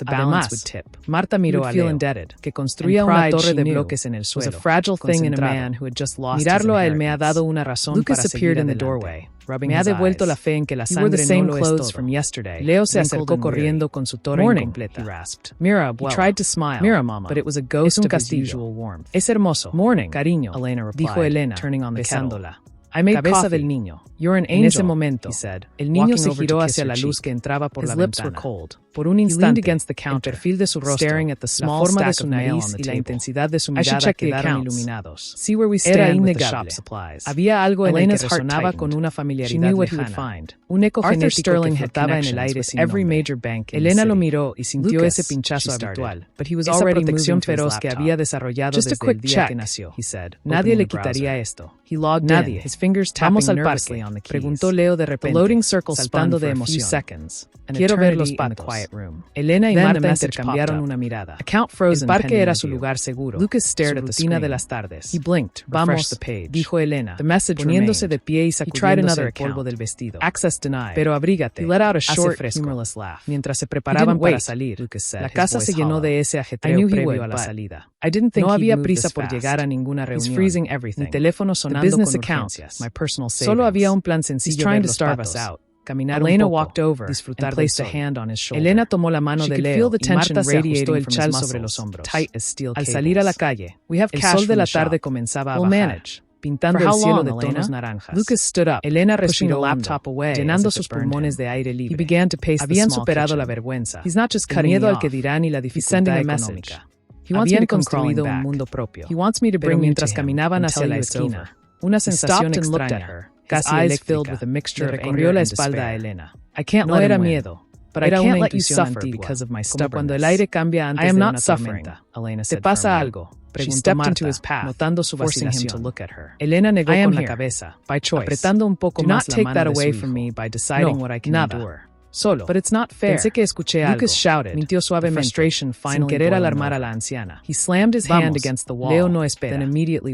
Además, Marta miró a Leo, que construía una torre de bloques en el suelo, concentrado. Mirarlo a él me ha dado una razón para seguir adelante. Me ha devuelto la fe en que la sangre no lo es todo. Leo se acercó corriendo con su torre incompleta. Mira, abuela. He tried to smile. Mira, mamá. But it was a ghost of his usual warmth. Es hermoso. Cariño, dijo Elena, besándola. I made cabeza del niño. You're an angel. En ese momento, he said, el niño se giró hacia la luz que entraba por la ventana. Por un instante, el perfil de su rostro, la forma de su nariz y la intensidad de su mirada quedaron iluminados. Era innegable. Había algo en el que resonaba con una familiaridad lejana. Un eco genético que flotaba en el aire sin nombre. Elena lo miró y sintió ese pinchazo habitual. Esa protección feroz que había desarrollado desde el día que nació. Nadie le quitaría esto. Nadie. Vamos al parque, preguntó Leo de repente, saltando de emoción. Quiero ver los patos. Elena y Marta intercambiaron una mirada. El parque era su lugar seguro, su rutina de las tardes. Vamos, dijo Elena, poniéndose de pie y sacudiéndose el polvo del vestido. Pero abrígate, hace fresco. Mientras se preparaban para salir, la casa se llenó de ese ajetreo previo a la salida. No había prisa por llegar a ninguna reunión, ni teléfono sonando con urgencias. Solo había un plan sencillo de ver los patos. Caminar un poco, disfrutar del sol. Elena tomó la mano de Leo y Marta se ajustó el chal sobre los hombros. Al salir a la calle, el sol de la tarde comenzaba a bajar, pintando el cielo de tonos naranjas. Elena respiró hondo, llenando sus pulmones de aire libre. Habían superado la vergüenza, el miedo al que dirán y la dificultad económica. Habían construido un mundo propio. Pero mientras caminaban hacia la esquina, una sensación extraña, casi eléctrica, le recorrió la espalda a Elena. No era miedo, era una intuición antigua, como cuando el aire cambia antes de una tormenta. ¿Te pasa algo?, preguntó Marta, notando su vacilación. Elena negó con la cabeza, apretando un poco más la mano de su hijo. Nada. Solo. Pensé que escuché algo. Mintió suavemente, sin querer alarmar a la anciana. Leo no espera.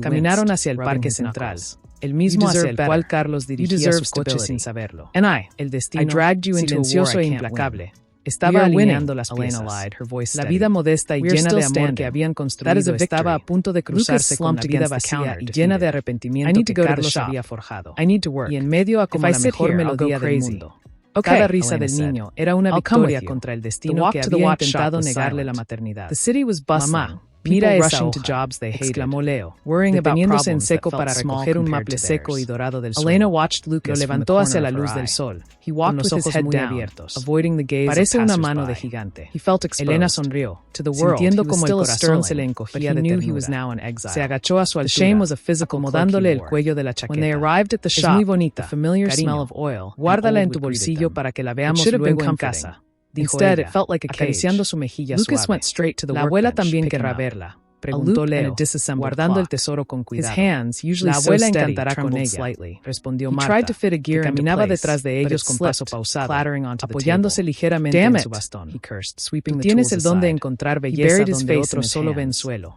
Caminaron hacia el parque central, el mismo hacia el cual Carlos dirigía su coche sin saberlo. El destino, silencioso e implacable, estaba alineando las piezas. La vida modesta y llena de amor que habían construido estaba a punto de cruzarse con la vida vacía y llena de arrepentimiento que Carlos había forjado. Y en medio a como la mejor melodía del mundo. Cada risa del niño era una victoria contra el destino que había intentado negarle la maternidad. Mamá, mira esa hoja, exclamó Leo, deteniéndose en seco para recoger un maple seco y dorado del suelo. Lo levantó hacia la luz del sol, con los ojos muy abiertos. Parece una mano de gigante. Elena sonrió, sintiendo como el corazón se le encogía de ternura. Se agachó a su altura, acomodándole el cuello de la chaqueta. Es muy bonita, cariño. Guárdala en tu bolsillo para que la veamos luego en casa, dijo ella, acariciando su mejilla suave. La abuela también querrá verla, preguntó Leo, guardando el tesoro con cuidado. La abuela encantará con ella, respondió Marta, que caminaba detrás de ellos con paso pausado, apoyándose ligeramente en su bastón. Tú tienes el don de encontrar belleza donde otros solo ven suelo.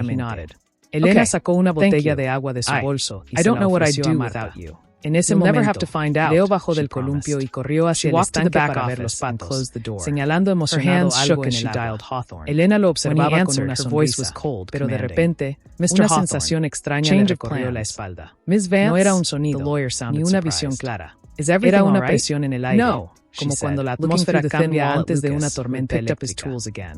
ligeramente. Elena sacó una botella de agua de su bolso y se la ofreció a Marta. En ese momento, Leo bajó del columpio y corrió hacia el estanque para ver los patos, señalando emocionado algo en el agua. Elena lo observaba con una sonrisa, pero de repente, una sensación extraña le recorrió la espalda. No era un sonido, ni una visión clara. Era una presión en el aire, como cuando la atmósfera cambia antes de una tormenta eléctrica.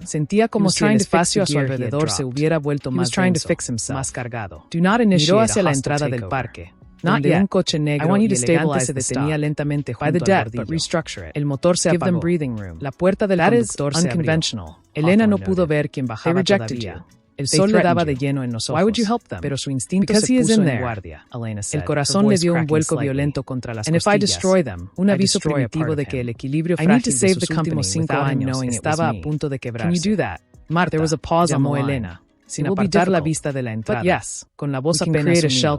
Sentía como si el espacio a su alrededor se hubiera vuelto más denso, más cargado. Miró hacia la entrada del parque, donde un coche negro y elegante se detenía lentamente junto al bordillo. El motor se apagó. La puerta del conductor se abrió. Elena no pudo ver quién bajaba todavía. El sol le daba de lleno en los ojos, pero su instinto se puso en guardia. El corazón le dio un vuelco violento contra las costillas, un aviso primitivo de que el equilibrio frágil de sus últimos 5 años estaba a punto de quebrarse. Marta, llamó Elena, sin apartar la vista de la entrada, con la voz apenas unida.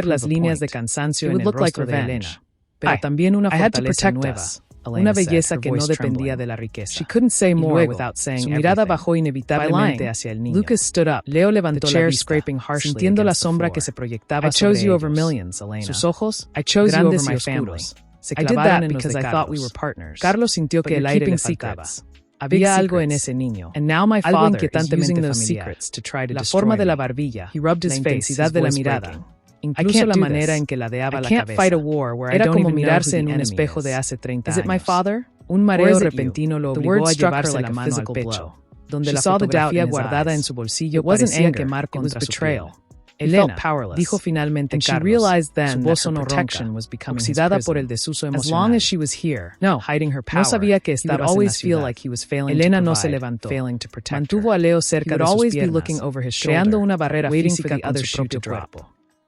ver las líneas de cansancio en el rostro de Elena, pero también una fortaleza nueva, una belleza que no dependía de la riqueza. She couldn't say more Luego, without saying su mirada everything. bajó inevitablemente By hacia el niño. Lucas stood up, Leo levantó the la chair vista, scraping harshly sintiendo la against the sombra floor. que se proyectaba I chose sobre you over ellos. millions, Elena. Sus ojos, I chose you over grandes y my oscuros, family. se I did clavaron that en los because de I thought we Carlos. were partners. Carlos sintió But que el you're aire le keeping faltaba. secrets. Había Big algo en secrets. ese niño, And now my algo father is inquietantemente using those familiar. secrets to try to La destroy forma de la me. barbilla, He rubbed his la face, intensidad his de la voice mirada, breaking. incluso can't la do manera this. en que ladeaba I la can't cabeza. fight a war where I Era don't como even know mirarse who en the un enemy espejo is. de hace 30 Is it my años. father? Un Or mareo is it you? repentino lo The obligó word a struck llevarse her la like a mano al physical pecho, blow. donde She la saw the doubt fotografía in his guardada eyes. en su bolsillo It wasn't parecía anger, quemar it was contra su betrayal. piel. He Elena, felt powerless. dijo finalmente And she Carlos, realized then su that voz her sonoro protection ronca, was becoming his oxidada por prison. el desuso As emocional. long as she was here, No, hiding her power, no sabía que he would estabas en la always feel ciudad. like he was failing Elena to no se provide, levantó. failing to protect Mantuvo her. a Leo He cerca would de sus always be piernas, looking over his creando shoulder, una barrera waiting física for the con other su shoe to propio drop. cuerpo.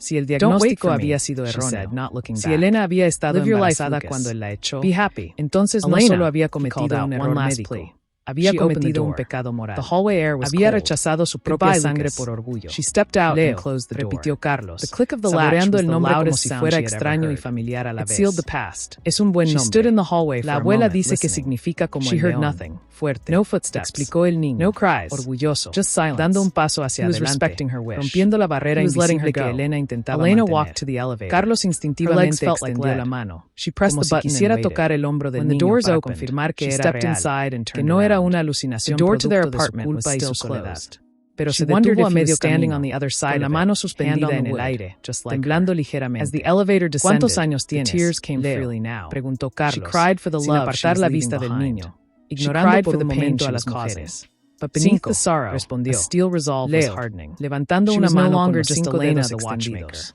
Si el diagnóstico había sido erróneo, si Elena había estado embarazada cuando él la echó, entonces no solo había cometido un error médico, había cometido un pecado moral. Había rechazado su propia sangre por orgullo. Leo, repitió Carlos, saboreando el nombre como si fuera extraño y familiar a la vez. Es un buen nombre. La abuela dice que significa como el león. Fuerte. No footsteps. Explicó el niño. No cries. Orgulloso. Just silence. Dando un paso hacia adelante. Rompiendo la barrera invisible que Elena intentaba mantener. Carlos instintivamente extendió la mano. Como si quisiera tocar el hombro del niño para confirmar que era real, que no era una alucinación producto de su culpa y su soledad. Pero se detuvo a medio camino, con la mano suspendida en el aire, temblando ligeramente. ¿Cuántos años tienes? Leo, preguntó Carlos, sin apartar la vista del niño, ignorando por un momento a las mujeres. But beneath the sorrow, respondió, Leo, levantando una mano con los 5 dedos extendidos.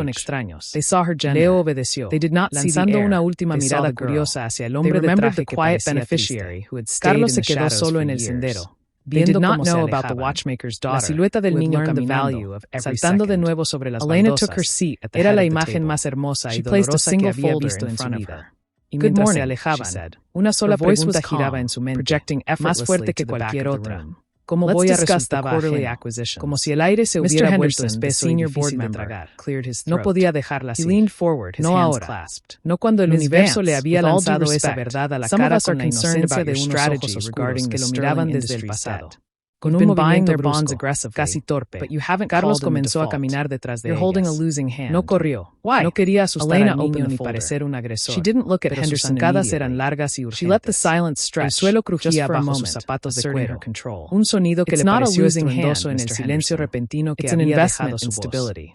con extraños. They saw her gender. Leo obedeció. They did not Lanzando see the una heir. última They saw mirada the girl. curiosa hacia el They hombre de remembered traje the que quiet parecía beneficiary triste. who had stayed Carlos in se the quedó shadows solo for en el years. sendero, They did viendo not cómo se know about the alejaban. watchmaker's La daughter, silueta del who had niño learned the caminando, value of every saltando de second. nuevo sobre las Elena took baldosas, her seat at the era head la of the imagen table. más hermosa She y placed a dolorosa que single había folder visto in en su front of vida. her. Y Good mientras se morning, alejaban, she said. una sola Her voice pregunta was calm, giraba en su mente, projecting más effortlessly fuerte que to the back cualquier of the otra. room. ¿Cómo Let's voy a discuss the resultar quarterly ajeno? acquisitions. Como si el aire se Mr. hubiera vuelto Henderson, espeso the y senior difícil de board tragar. member, cleared his No throat. podía dejarla así. He leaned forward, his No hands ahora. clasped. No cuando el Ms. universo Vance, le había with all due lanzado esa respect, verdad a la some of cara us are con la concerned inocencia about de your unos ojos strategy oscuros regarding que the lo Sterling miraban desde el Industries pasado. debt. Con You've un been buying movimiento the bonds brusco, aggressively, casi torpe, but you haven't Carlos called in the comenzó a default. caminar detrás de You're ellas. holding a losing hand. No corrió. Why? No quería asustar Elena al niño opened ni the folder. parecer un agresor. She didn't look at pero sus Henderson zancadas eran immediately. largas y She let the urgentes. silence El stretch suelo just crujía for a bajo sus moment, zapatos de asserting cuero. her control. Un sonido que It's le not a pareció losing estruendoso hand, en el Mr. silencio Henderson. repentino que It's an había investment dejado su in voz. stability.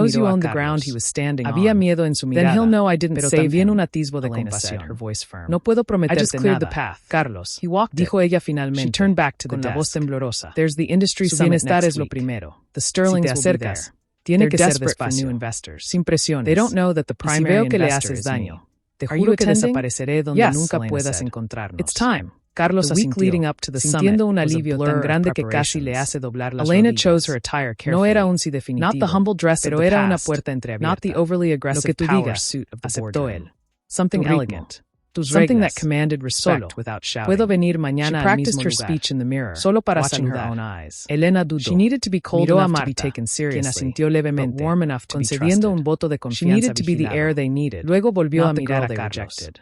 knows you miró a own the Carlos. ground he was standing Había on. miedo en su mirada. Then he'll know I didn't pero save también him. un atisbo de Elena said, compasión. her voice firm. No puedo I prometerte just cleared nada. the path. Carlos, He walked dijo it. ella finalmente. She turned back to the con la voz desk. temblorosa. There's the industry Su summit bienestar next es lo week. primero. The Sterlings Si te will be acercas, there. tiene They're que ser desperate for despacio, new investors. sin presiones. They don't know that the Y si primary veo que le investor haces is me. daño, te Are you juro que attending? desapareceré donde Yes, nunca Elena puedas said. encontrarnos. It's time. Carlos The week asintió, leading up to the sintiendo un summit was a alivio blur tan of grande que casi le preparations. hace doblar las Elena rodillas. chose her attire carefully. No era un sí definitivo, Not the humble dress pero of the era una past, puerta entreabierta. not the overly Lo aggressive que tú power digas, suit of the aceptó boardroom. él. Something Tu ritmo, elegant. tus Something reglas, that commanded respect solo, without shouting. Puedo venir She mañana al practiced mismo her lugar, speech in the mirror, solo para watching her saludar. own eyes. Elena dudó. She needed to be cold Miró a enough to be Marta, taken quien seriously, asintió levemente, but warm enough to be concediendo trusted. un voto de She confianza needed to be the vigilado. air they needed, Luego volvió not a the mirar girl a they Carlos. rejected.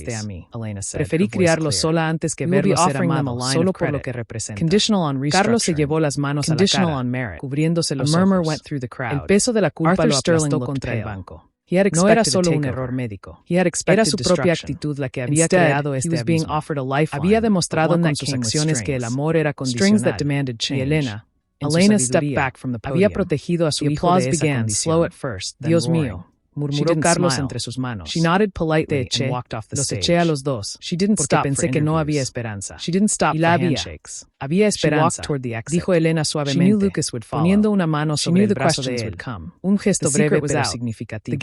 este a mí, Elena said. Preferí criarlo sola antes que verlo ser amado, solo por lo que representa. Carlos se llevó las manos a la cara, cubriéndose los ojos. El peso de la culpa lo aplastó contra el banco. No era solo un error médico. Era su propia actitud la que había creado este abismo. Había demostrado con sus acciones que el amor era condicional. Y Elena stepped back from the podium. Había protegido a su hijo de esa condición. Dios mío, murmuró Carlos entre sus manos. She nodded politely and walked off the stage. Los eché a los dos. Porque pensé que no había esperanza. Y la había. Había esperanza, dijo Elena suavemente, poniendo una mano sobre el brazo de él. Un gesto breve pero significativo.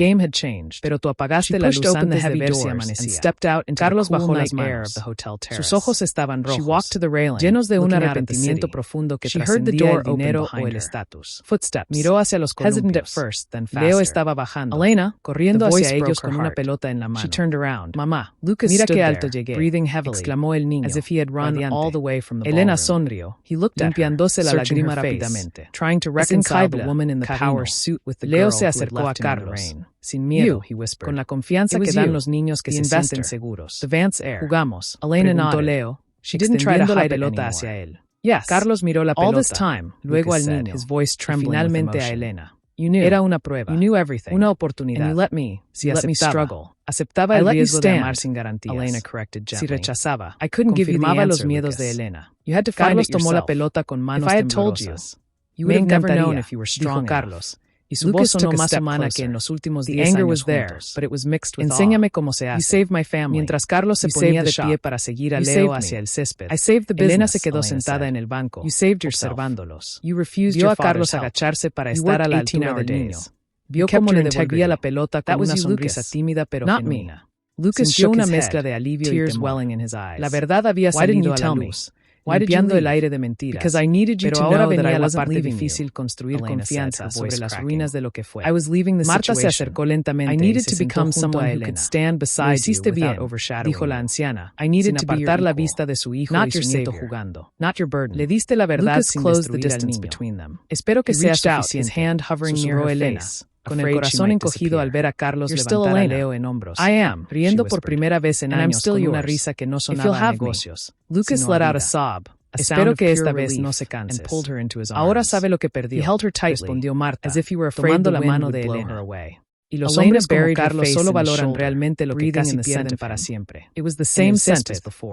Pero tú apagaste la luz antes de ver si amanecía. Carlos bajó las manos. Sus ojos estaban rojos, llenos de un arrepentimiento profundo que trascendía el dinero o el estatus. Miró hacia los columpios. Leo estaba bajando. Elena, corriendo hacia ellos con una pelota en la mano. She turned around. Mamá, Lucas mira qué alto llegué, breathing heavily, exclamó el niño, as if he had run all the way from the Elena sonrió. He looked limpiándose la lágrima rápidamente, trying to reconcile the woman in the power suit with the Leo se acercó a Carlos. Sin miedo, he whispered, con la confianza que dan los niños que se sienten seguros. The Vance heir. Jugamos. Elena nodded. Leo. She didn't try to hide la pelota hacia él. Yes. Carlos miró la pelota. All this time, luego al niño, his voice trembling finalmente a Elena. You knew. Era una prueba. You knew everything. Una oportunidad. And you let me. Si let me struggle. Aceptaba el riesgo de amar sin garantías. Elena corrected gently. Si rechazaba. I couldn't give you the answer, los miedos de Elena. You had to find Carlos it yourself. Tomó la pelota con manos temblorosas. You would have never known if you were strong, Carlos. Y su voz sonó más humana que en los últimos 10 años juntos, but it was mixed with Enséñame cómo se hace. You saved my family. Mientras Carlos se ponía de pie para seguir a Leo hacia el césped, I saved the business, Elena se quedó sentada en el banco, you saved observándolos. You refused Vio a Carlos agacharse para estar a la altura del niño. Vio cómo le devolvía la pelota con una sonrisa tímida pero genuina. Lucas sintió una mezcla de alivio y temor. La verdad había salido a la luz. Limpiando el aire de mentiras. Pero ahora venía la parte difícil, construir confianza sobre las ruinas de lo que fue. Marta se acercó lentamente y se sentó junto a Elena. Lo hiciste bien, dijo la anciana, sin apartar la vista de su hijo y su nieto jugando. Le diste la verdad sin destruir al niño. Espero que sea suficiente, susurró Elena, con el corazón encogido al ver a Carlos levantar a Leo en hombros. Riendo por primera vez en años con una risa que no sonaba a negocios. Lucas let out a sob. Espero que esta vez no se canses. Ahora sabe lo que perdió, respondió Marta, tomando la mano de Elena. Y los hombres como Carlos solo valoran realmente lo que casi pierden para siempre.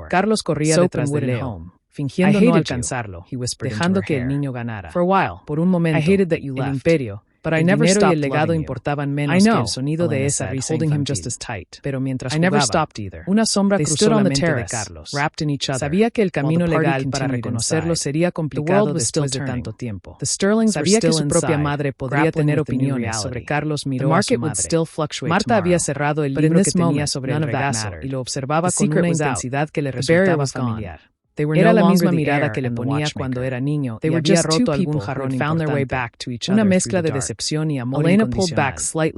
Carlos corría detrás de Leo, fingiendo no alcanzarlo, dejando que el niño ganara. Por un momento, el imperio, el dinero y el legado importaban menos que el sonido de esa risa infantil. Pero mientras jugaba, una sombra cruzó la mente de Carlos. Sabía que el camino legal para reconocerlo sería complicado después de tanto tiempo. Sabía que su propia madre podría tener opiniones sobre Carlos. Miró a su madre. Marta había cerrado el libro que tenía sobre el regazo y lo observaba con una intensidad que le resultaba familiar. Era la misma mirada que le ponía cuando era niño y había roto algún jarrón importante. Una mezcla de decepción y amor incondicional.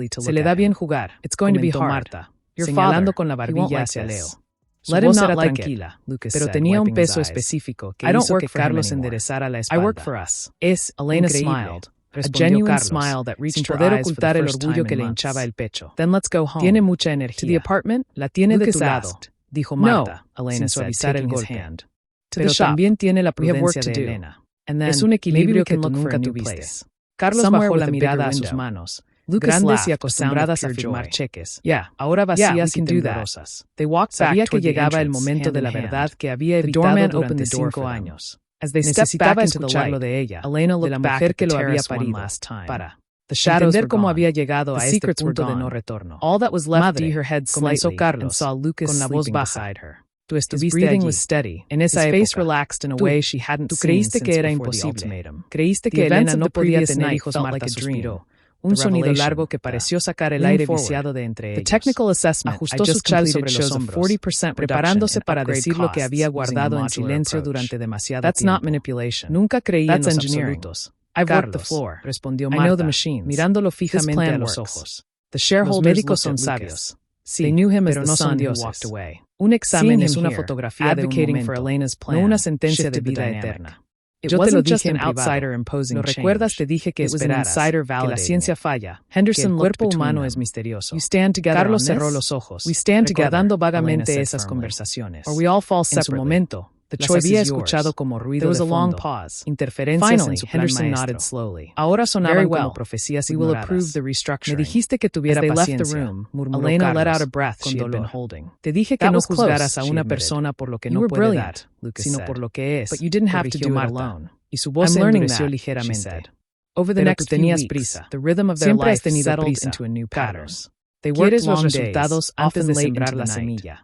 Se le da bien jugar, comentó Marta, señalando con la barbilla hacia Leo. Su voz era tranquila, pero tenía un peso específico que hizo que Carlos enderezara la espalda. Es increíble. Respondió Carlos, sin poder ocultar el orgullo que le hinchaba el pecho. Tiene mucha energía. La tiene de tu lado, dijo Marta, sin suavizar el golpe. Pero también tiene la prudencia de Elena. Es un equilibrio que tú nunca tuviste. Carlos bajó la mirada a sus manos, grandes y acostumbradas a firmar cheques, ahora vacías y temblorosas. Sabía que llegaba el momento de la verdad que había evitado durante 5 años. Necesitaba escucharlo de ella, de la mujer que lo había parido, para entender cómo había llegado a este punto de no retorno. Madre, comenzó Carlos, con la voz baja. Tú estuviste allí. En esa época. Tú creíste que era imposible. Creíste que Elena no podía tener hijos. Marta suspiró. Un sonido largo que pareció sacar el aire viciado de entre ellos. Ajustó su chal sobre los hombros, preparándose para decir lo que había guardado en silencio durante demasiado tiempo. Nunca creí en los absolutos. Carlos, respondió Marta, mirándolo fijamente a los ojos. Los médicos son sabios. Sí, pero no son dioses. Un examen es una fotografía de un momento, no una sentencia de vida eterna. Yo te lo dije en privado. ¿Lo recuerdas? Te dije que esperaras, que la ciencia falla, que el cuerpo humano es misterioso. Carlos cerró los ojos, recordando vagamente esas conversaciones. En su momento, las había escuchado como ruido de fondo, interferencias en su plan maestro. Ahora sonaban como profecías ignoradas. Me dijiste que tuviera paciencia, murmuró Carlos, con dolor. Te dije que no juzgaras a una persona por lo que no puede dar, sino por lo que es, corrigió Marta, y su voz se endureció ligeramente. Pero tú tenías prisa. Siempre has tenido prisa, Carlos. ¿Quieres los resultados antes de sembrar la semilla?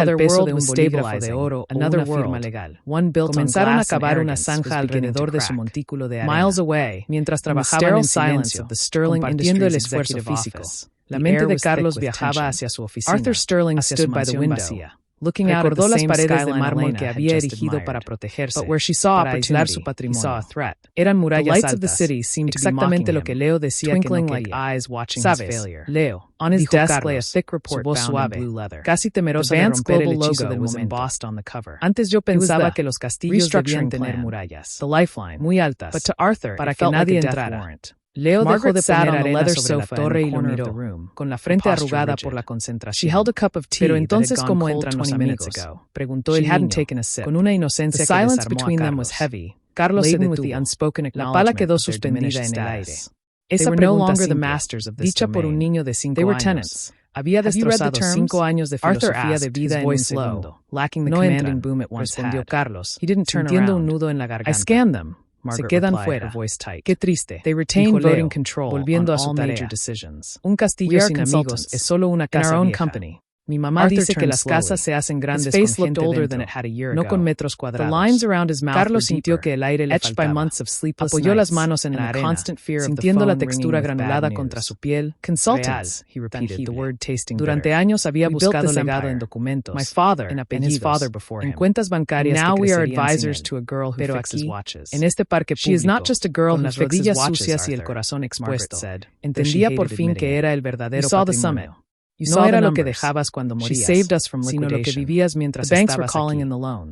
al peso de un bolígrafo de oro o una firma legal. Comenzaron a cavar una zanja alrededor de su montículo de arena. Mientras trabajaban en silencio, compartiendo el esfuerzo físico. La mente de Carlos viajaba hacia su oficina. Arthur Sterling stood by the window, looking out at the Recordó las same paredes de skyline mármol Elena que had había just erigido admired. para protegerse, But where she saw para aislar opportunity, su he patrimonio. saw a threat. Eran The murallas lights of the altas, city seemed to be exactamente mocking lo que him, Leo decía que twinkling no like quería. eyes watching his Sabes, failure. Leo, On his dijo desk Carlos, lay a thick report su voz bound in suave, blue leather. casi temerosa The de Vance romper el Global hechizo logo del was momento. embossed on the cover. Antes yo It was pensaba the que los castillos debían restructuring tener plan, murallas, the lifeline, muy altas, but to Arthur, para it que felt like nadie a death entrara. warrant. Leo dejó Margaret de sat poner on a arena leather sobre la sofa in torre the y lo corner of miró, the room, con la frente her posture arrugada rigid. por la She concentración. held a cup of tea Pero that entonces, had ¿cómo gone cold entran los 20 minutes amigos? ago. Preguntó She el hadn't niño, taken a sip. con una inocencia The que silence desarmó a between them was Carlos. heavy. Carlos se laden with the detuvo. unspoken La pala quedó acknowledgement of their suspendida diminished en el aire. status. They Esa were no pregunta longer the simple, masters of this dicha por un domain. niño de 5 They were años, tenants, Había destrozado 5 años de filosofía de vida en un segundo. Lacking the commanding boom it once respondió Carlos, sintiendo un nudo en la garganta. I scanned them. Se quedan fuera. Qué triste. They retain voting control volviendo a su tarea. Un castillo sin amigos es solo una casa vieja. Mi mamá dice que las casas se hacen grandes con gente dentro, no con metros cuadrados. Carlos sintió que el aire le faltaba. Apoyó las manos en la arena, sintiendo la textura granulada contra su piel. Consultants, he repeated the word tasting bitter. Durante años había buscado legado en documentos, en apellidos, en cuentas bancarias que crecerían sin él. Pero aquí, en este parque público, con las rodillas sucias y el corazón expuesto, entendía por fin que era el verdadero patrimonio. No era lo que dejabas cuando morías, sino lo que vivías mientras estabas aquí.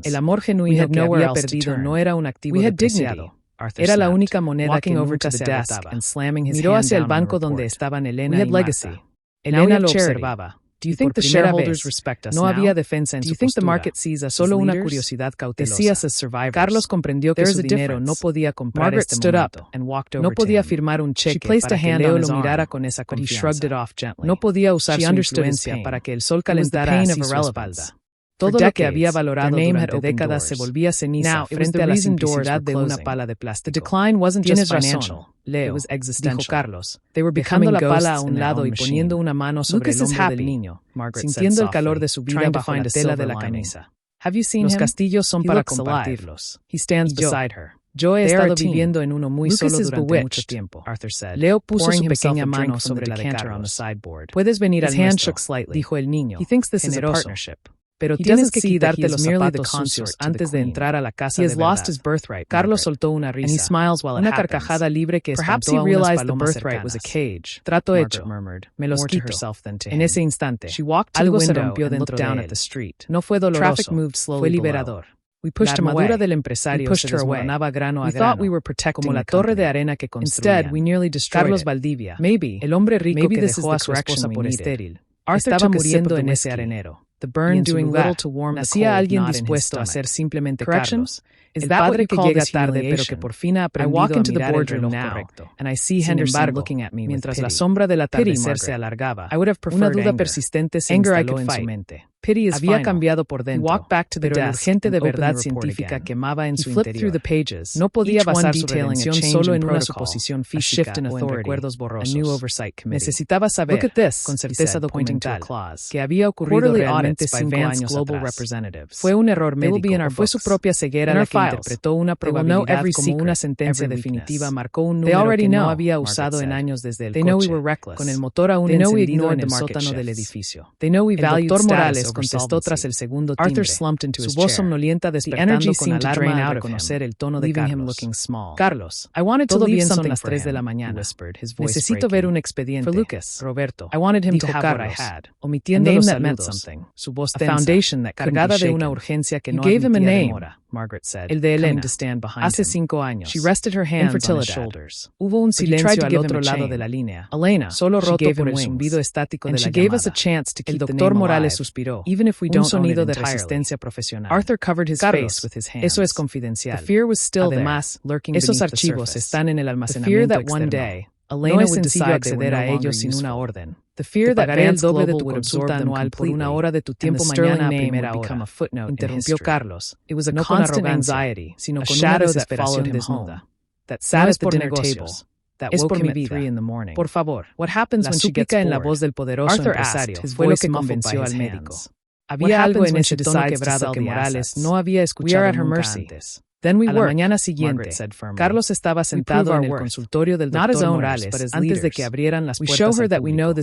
El amor genuino que había perdido no era un activo depreciado. Era la única moneda que nunca se agotaba. Miró hacia el banco donde estaban Elena y Marta. Elena lo observaba. Do you think the shareholders respect us now? No había defensa en su postura. Do you think the market sees us solo una curiosidad cautelosa? Carlos comprendió que su dinero no podía comprar este momento. No podía firmar un cheque para que Leo lo mirara con esa confianza. No podía usar su influencia para que el sol calentara así su espalda. Todo lo que había valorado durante décadas se volvía ceniza frente a la simplicidad de una pala de plástico. Tienes razón, Leo, dijo Carlos, dejando la pala a un lado y poniendo una mano sobre el hombro del niño, sintiendo el calor de su vida bajo la tela de la camisa. Los castillos son para compartirlos. He stands beside her. Yo he estado viviendo en uno muy solo durante mucho tiempo. Leo puso su pequeña mano sobre la de Carlos. Puedes venir al nuestro, dijo el niño, generoso. Pero tienes que quitarte los zapatos sucios antes de entrar a la casa de verdad. Carlos soltó una risa, una carcajada libre que espantó a unas palomas cercanas. Trato hecho, me los quito. En ese instante, algo se rompió dentro de él. No fue doloroso, fue liberador. La armadura del empresario se desmoronaba grano a grano, como la torre de arena que construían. Carlos Valdivia, el hombre rico que dejó a su esposa por estéril, estaba muriendo en ese arenero. The burn doing little to warm the cold, alguien dispuesto a ser simplemente Carlos. El padre que llega tarde pero que por fin ha aprendido a mirar el reloj correcto. Sin embargo, mientras la sombra del atardecer se alargaba, una duda persistente se instaló en su mente. Había cambiado por dentro, pero la urgente de verdad científica quemaba en su interior. No podía basar su redención solo en una suposición física o en recuerdos borrosos. Necesitaba saber, con certeza documental, que había ocurrido realmente 5 años atrás. Fue un error médico, fue su propia ceguera la que interpretó una probabilidad como una sentencia definitiva, marcó un número que no había usado en años desde el coche, con el motor aún encendido en el sótano del edificio. El doctor Morales contestó tras el segundo timbre. Su voz somnolienta despertando con alarma al reconocer el tono de Carlos. Carlos, todo bien son las 3 de la mañana. Necesito ver un expediente. Roberto, dijo Carlos, omitiendo los saludos. Su voz tensa, cargada de una urgencia que no admitía demora. El de Elena, hace 5 años. Infertilidad. Hubo un silencio al otro lado de la línea. Solo roto por el zumbido estático de la llamada. El doctor Morales suspiró. Un sonido de resistencia profesional. Carlos, eso es confidencial. Además, esos archivos están en el almacenamiento externo. No es sencillo acceder a ellos sin una orden. Te pagaré el doble de tu consulta anual por una hora de tu tiempo mañana a primera hora. Interrumpió Carlos. No con arrogancia, sino con una desesperación desnuda. Sabes por negocios. Es por mi vida. Por favor, la súplica en la voz del poderoso empresario fue lo que convenció al médico. Había algo en ese tono quebrado que Morales no había escuchado nunca antes. A la mañana siguiente, Carlos estaba sentado en el consultorio del doctor Morales antes de que abrieran las puertas al público.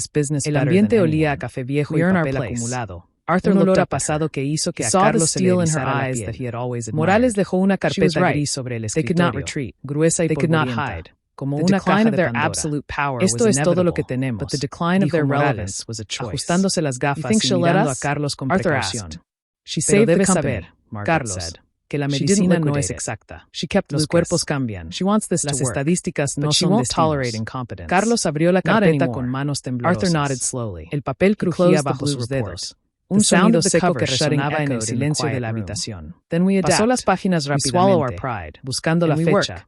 El ambiente olía a café viejo y papel acumulado. Un olor a pasado que hizo que a Carlos se le erizara la piel. Morales dejó una carpeta gris sobre el escritorio, gruesa y polvorienta, como una caja de Pandora. Esto es todo lo que tenemos, dijo Morales, ajustándose las gafas y mirando a Carlos con precaución. Pero debes saber, Carlos, que la medicina no es exacta. Los cuerpos cambian. Las estadísticas no son destinos. Carlos abrió la carpeta con manos temblorosas. El papel crujía bajo sus dedos. Un sonido seco que resonaba en el silencio de la habitación. Pasó las páginas rápidamente, buscando la fecha.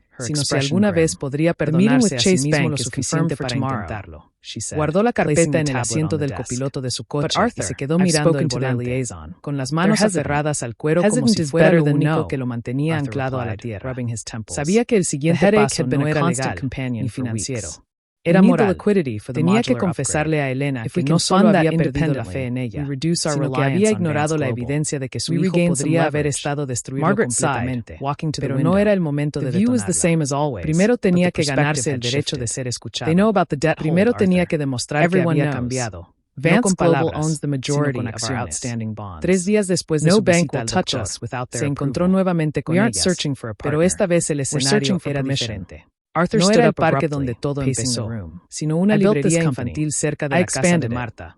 sino si alguna vez podría perdonarse a sí mismo lo suficiente para intentarlo. Guardó la carpeta en el asiento del copiloto de su coche y se quedó mirando el volante, con las manos aferradas al cuero como si fuera lo único que lo mantenía anclado a la tierra. Sabía que el siguiente paso no era legal ni financiero. Era moral. Tenía que confesarle a Elena que no solo había perdido la fe en ella, sino que había ignorado la evidencia de que su hijo podría haber estado destruido completamente. Pero no era el momento de detonarla. Primero tenía que ganarse el derecho de ser escuchado. Primero tenía que demostrar que había cambiado. No con palabras, sino con acciones. 3 días después de su visita al doctor, se encontró nuevamente con ellas, pero esta vez el escenario era diferente. No era el parque donde todo empezó, sino una librería infantil cerca de la casa de Marta.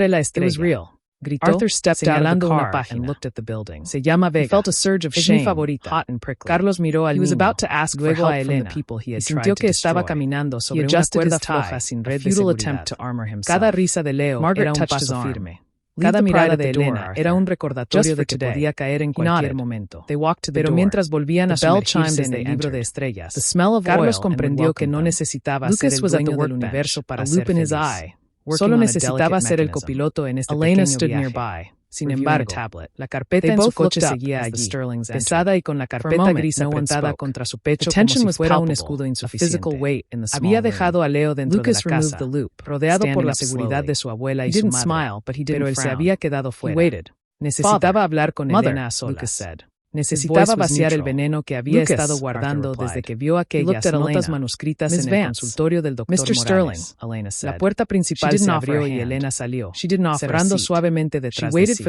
Encontré la estrella. It was real. Gritó, Arthur stepped out of the car and looked at the building. Se llama Vega. He felt a surge of Es shame, mi favorita. hot and prickly. Carlos miró al He was niño, about to ask for luego help a from the Elena, people he had y tried sintió to que estaba destroy. caminando He sobre una adjusted cuerda his tie, floja sin a red de futile seguridad. attempt to armor himself. Cada risa de Leo Margaret era un touched paso his arm. firme. Leave Cada the pride mirada at de the door, Elena Arthur. era un Just recordatorio for de que today. podía caer en He cualquier nodded. momento. They walked to the Pero door. mientras volvían The a bell sumergirse chimed as en they el libro entered. de estrellas, The smell of Carlos oil comprendió que welcomed no them. necesitaba Lucas ser el was at the dueño del workbench, universo para a ser loop in his feliz. eye, Solo working on a necesitaba delicate ser el mechanism. copiloto en este Elena pequeño stood viaje. nearby, Sin reviewing embargo, a tablet. la carpeta They en su both coche looked up seguía as the allí, Sterlings entered. pesada y con la For a carpeta moment, gris no one apretada spoke. contra su The pecho como tension si was fuera un palpable, escudo a insuficiente. physical weight in the small Había room. dejado a Leo dentro Lucas de la removed casa, the loop, rodeado por standing la up seguridad slowly. de su abuela He y su didn't madre, smile, but he didn't pero él se frown. había quedado He fuera. waited. Necesitaba hablar con Mother, Elena a solas. Lucas said. Necesitaba vaciar el veneno que había estado guardando desde que vio aquellas notas manuscritas en el consultorio del doctor Mr. Sterling, Elena said. La puerta principal se abrió y Elena salió, cerrando suavemente detrás de sí.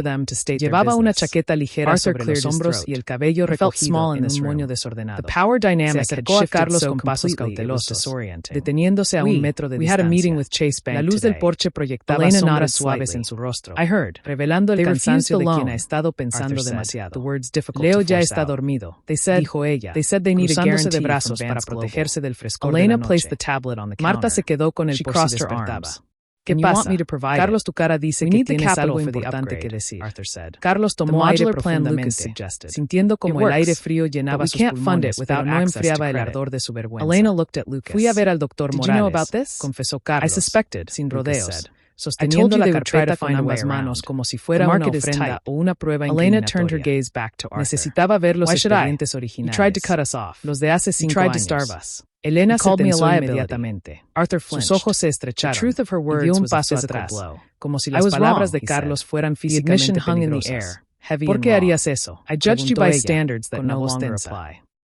Llevaba una chaqueta ligera sobre los hombros y el cabello recogido en un moño desordenado. Se acercó a Carlos con pasos cautelosos, deteniéndose a 1 metro de distancia. La luz del porche proyectaba sombras suaves en su rostro, revelando el cansancio de quien ha estado pensando demasiado. Leo ya está dormido, dijo ella, cruzándose de brazos para protegerse del frescor de la noche. Marta se quedó con él por si despertaba. ¿Qué pasa? Carlos, tu cara dice que tienes algo importante que decir. Carlos tomó aire profundamente, sintiendo como el aire frío llenaba sus pulmones, pero no enfriaba el ardor de su vergüenza. Fui a ver al doctor Morales, confesó Carlos, sin rodeos, sosteniendo la carpeta con ambas manos como si fuera una ofrenda o una prueba incriminatoria. Necesitaba ver los expedientes originales, los de hace 5 años. Elena se tensó inmediatamente. Sus ojos se estrecharon y dio un paso atrás, como si las palabras de Carlos fueran físicamente peligrosas. ¿Por qué harías eso? Preguntó ella, con la voz tensa.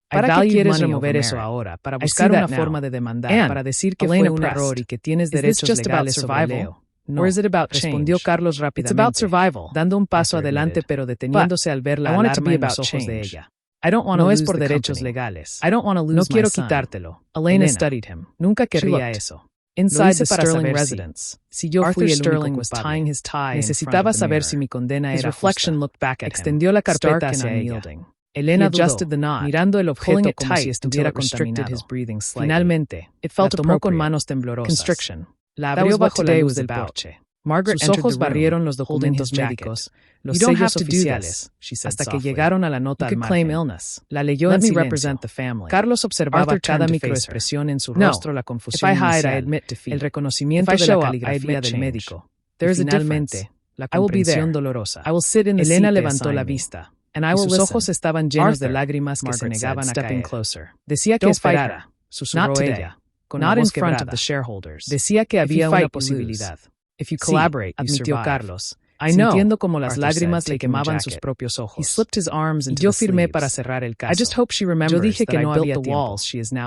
¿Para qué quieres remover eso ahora? Para buscar una forma de demandar, para decir que fue un error y que tienes derechos legales sobre Leo. No, respondió Carlos rápidamente, dando un paso adelante pero deteniéndose al ver la alarma en los ojos de ella. No es por derechos legales. No quiero quitártelo. Elena studied him. Nunca querría eso. Inside the Sterling residence. Si yo fui el único culpable, necesitaba saber si mi condena era justa. Extendió la carpeta hacia ella. Elena dudó, mirando el objeto como si estuviera contaminado. Finalmente, la tomó con manos temblorosas. La abrió bajo la luz del porche. Sus ojos barrieron los documentos médicos, los sellos oficiales, hasta que llegaron a la nota al margen. La leyó en silencio. Carlos observaba cada microexpresión en su rostro, la confusión inicial, el reconocimiento de la caligrafía del médico. Y finalmente, la comprensión dolorosa. Elena levantó la vista, y sus ojos estaban llenos de lágrimas que se negaban a caer. Decía que esperara, susurró ella, con la voz quebrada. Decía que había una posibilidad. If you collaborate, admitió Carlos, sintiendo como las lágrimas le quemaban sus propios ojos. Y yo firmé para cerrar el caso. Yo dije que no había tiempo.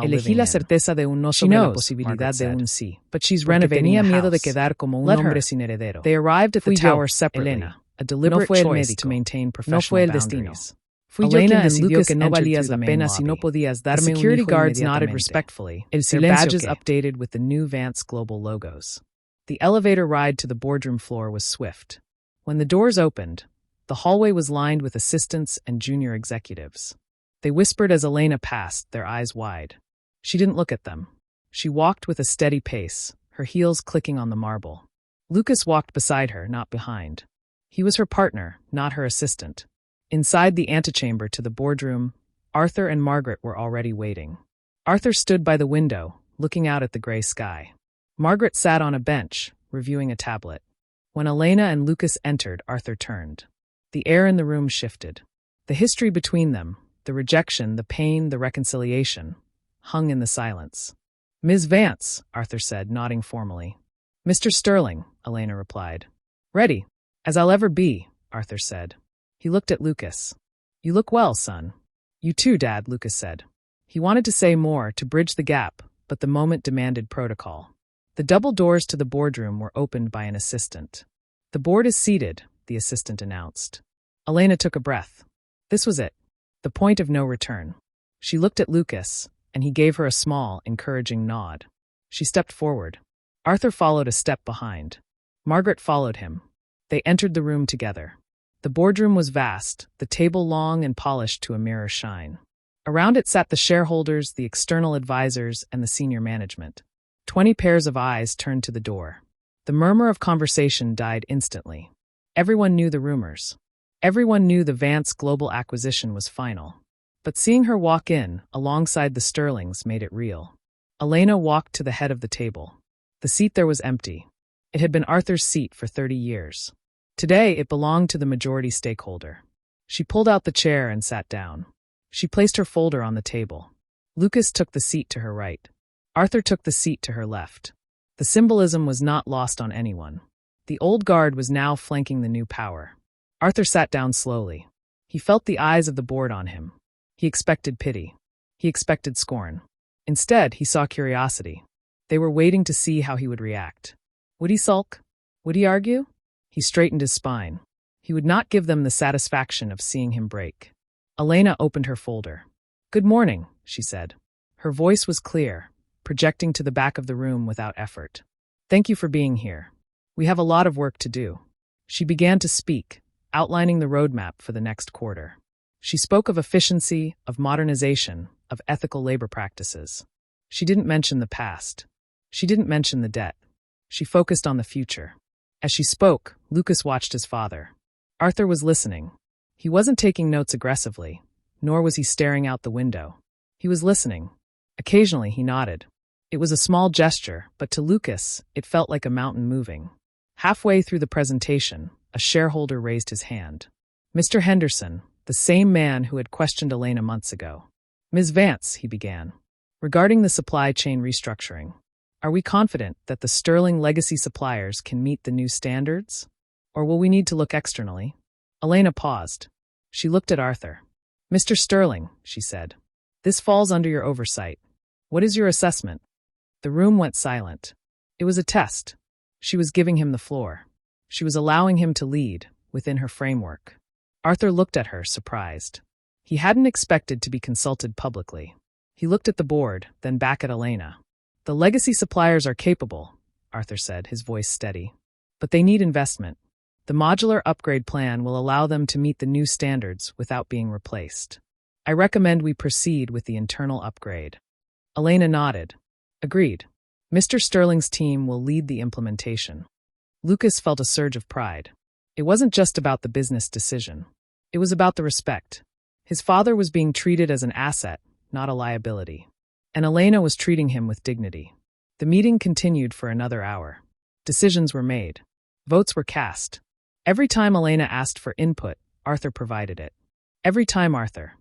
Elegí la certeza de un no sobre la posibilidad de un sí. Porque tenía miedo de quedar como un hombre sin heredero. Fui yo, Elena. No fue el médico. No fue el destino. Fui yo quien decidió que no valías la pena si no podías darme un hijo inmediatamente. El silencio que updated with the new Vance Global logos. The elevator ride to the boardroom floor was swift. When the doors opened, the hallway was lined with assistants and junior executives. They whispered as Elena passed, their eyes wide. She didn't look at them. She walked with a steady pace, her heels clicking on the marble. Lucas walked beside her, not behind. He was her partner, not her assistant. Inside the antechamber to the boardroom, Arthur and Margaret were already waiting. Arthur stood by the window, looking out at the gray sky. Margaret sat on a bench, reviewing a tablet. When Elena and Lucas entered, Arthur turned. The air in the room shifted. The history between them, the rejection, the pain, the reconciliation, hung in the silence. Ms. Vance, Arthur said, nodding formally. Mr. Sterling, Elena replied. Ready, as I'll ever be, Arthur said. He looked at Lucas. You look well, son. You too, Dad, Lucas said. He wanted to say more, to bridge the gap, but the moment demanded protocol. The double doors to the boardroom were opened by an assistant. The board is seated, the assistant announced. Elena took a breath. This was it, the point of no return. She looked at Lucas, and he gave her a small, encouraging nod. She stepped forward. Arthur followed a step behind. Margaret followed him. They entered the room together. The boardroom was vast, the table long and polished to a mirror shine. Around it sat the shareholders, the external advisors, and the senior management. 20 pairs of eyes turned to the door. The murmur of conversation died instantly. Everyone knew the rumors. Everyone knew the Vance Global acquisition was final. But seeing her walk in, alongside the Sterlings, made it real. Elena walked to the head of the table. The seat there was empty. It had been Arthur's seat for 30 years. Today, it belonged to the majority stakeholder. She pulled out the chair and sat down. She placed her folder on the table. Lucas took the seat to her right. Arthur took the seat to her left. The symbolism was not lost on anyone. The old guard was now flanking the new power. Arthur sat down slowly. He felt the eyes of the board on him. He expected pity. He expected scorn. Instead, he saw curiosity. They were waiting to see how he would react. Would he sulk? Would he argue? He straightened his spine. He would not give them the satisfaction of seeing him break. Elena opened her folder. "Good morning," she said. Her voice was clear, projecting to the back of the room without effort. "Thank you for being here. We have a lot of work to do." She began to speak, outlining the roadmap for the next quarter. She spoke of efficiency, of modernization, of ethical labor practices. She didn't mention the past. She didn't mention the debt. She focused on the future. As she spoke, Lucas watched his father. Arthur was listening. He wasn't taking notes aggressively, nor was he staring out the window. He was listening. Occasionally, he nodded. It was a small gesture, but to Lucas, it felt like a mountain moving. Halfway through the presentation, a shareholder raised his hand. Mr. Henderson, the same man who had questioned Elena months ago. "Ms. Vance," he began, "regarding the supply chain restructuring, are we confident that the Sterling legacy suppliers can meet the new standards? Or will we need to look externally?" Elena paused. She looked at Arthur. "Mr. Sterling," she said, "this falls under your oversight. What is your assessment?" The room went silent. It was a test. She was giving him the floor. She was allowing him to lead, within her framework. Arthur looked at her, surprised. He hadn't expected to be consulted publicly. He looked at the board, then back at Elena. "The legacy suppliers are capable," Arthur said, his voice steady. "But they need investment. The modular upgrade plan will allow them to meet the new standards without being replaced. I recommend we proceed with the internal upgrade." Elena nodded. "Agreed. Mr. Sterling's team will lead the implementation." Lucas felt a surge of pride. It wasn't just about the business decision. It was about the respect. His father was being treated as an asset, not a liability. And Elena was treating him with dignity. The meeting continued for another hour. Decisions were made. Votes were cast. Every time Elena asked for input, Arthur provided it. Every time Arthur,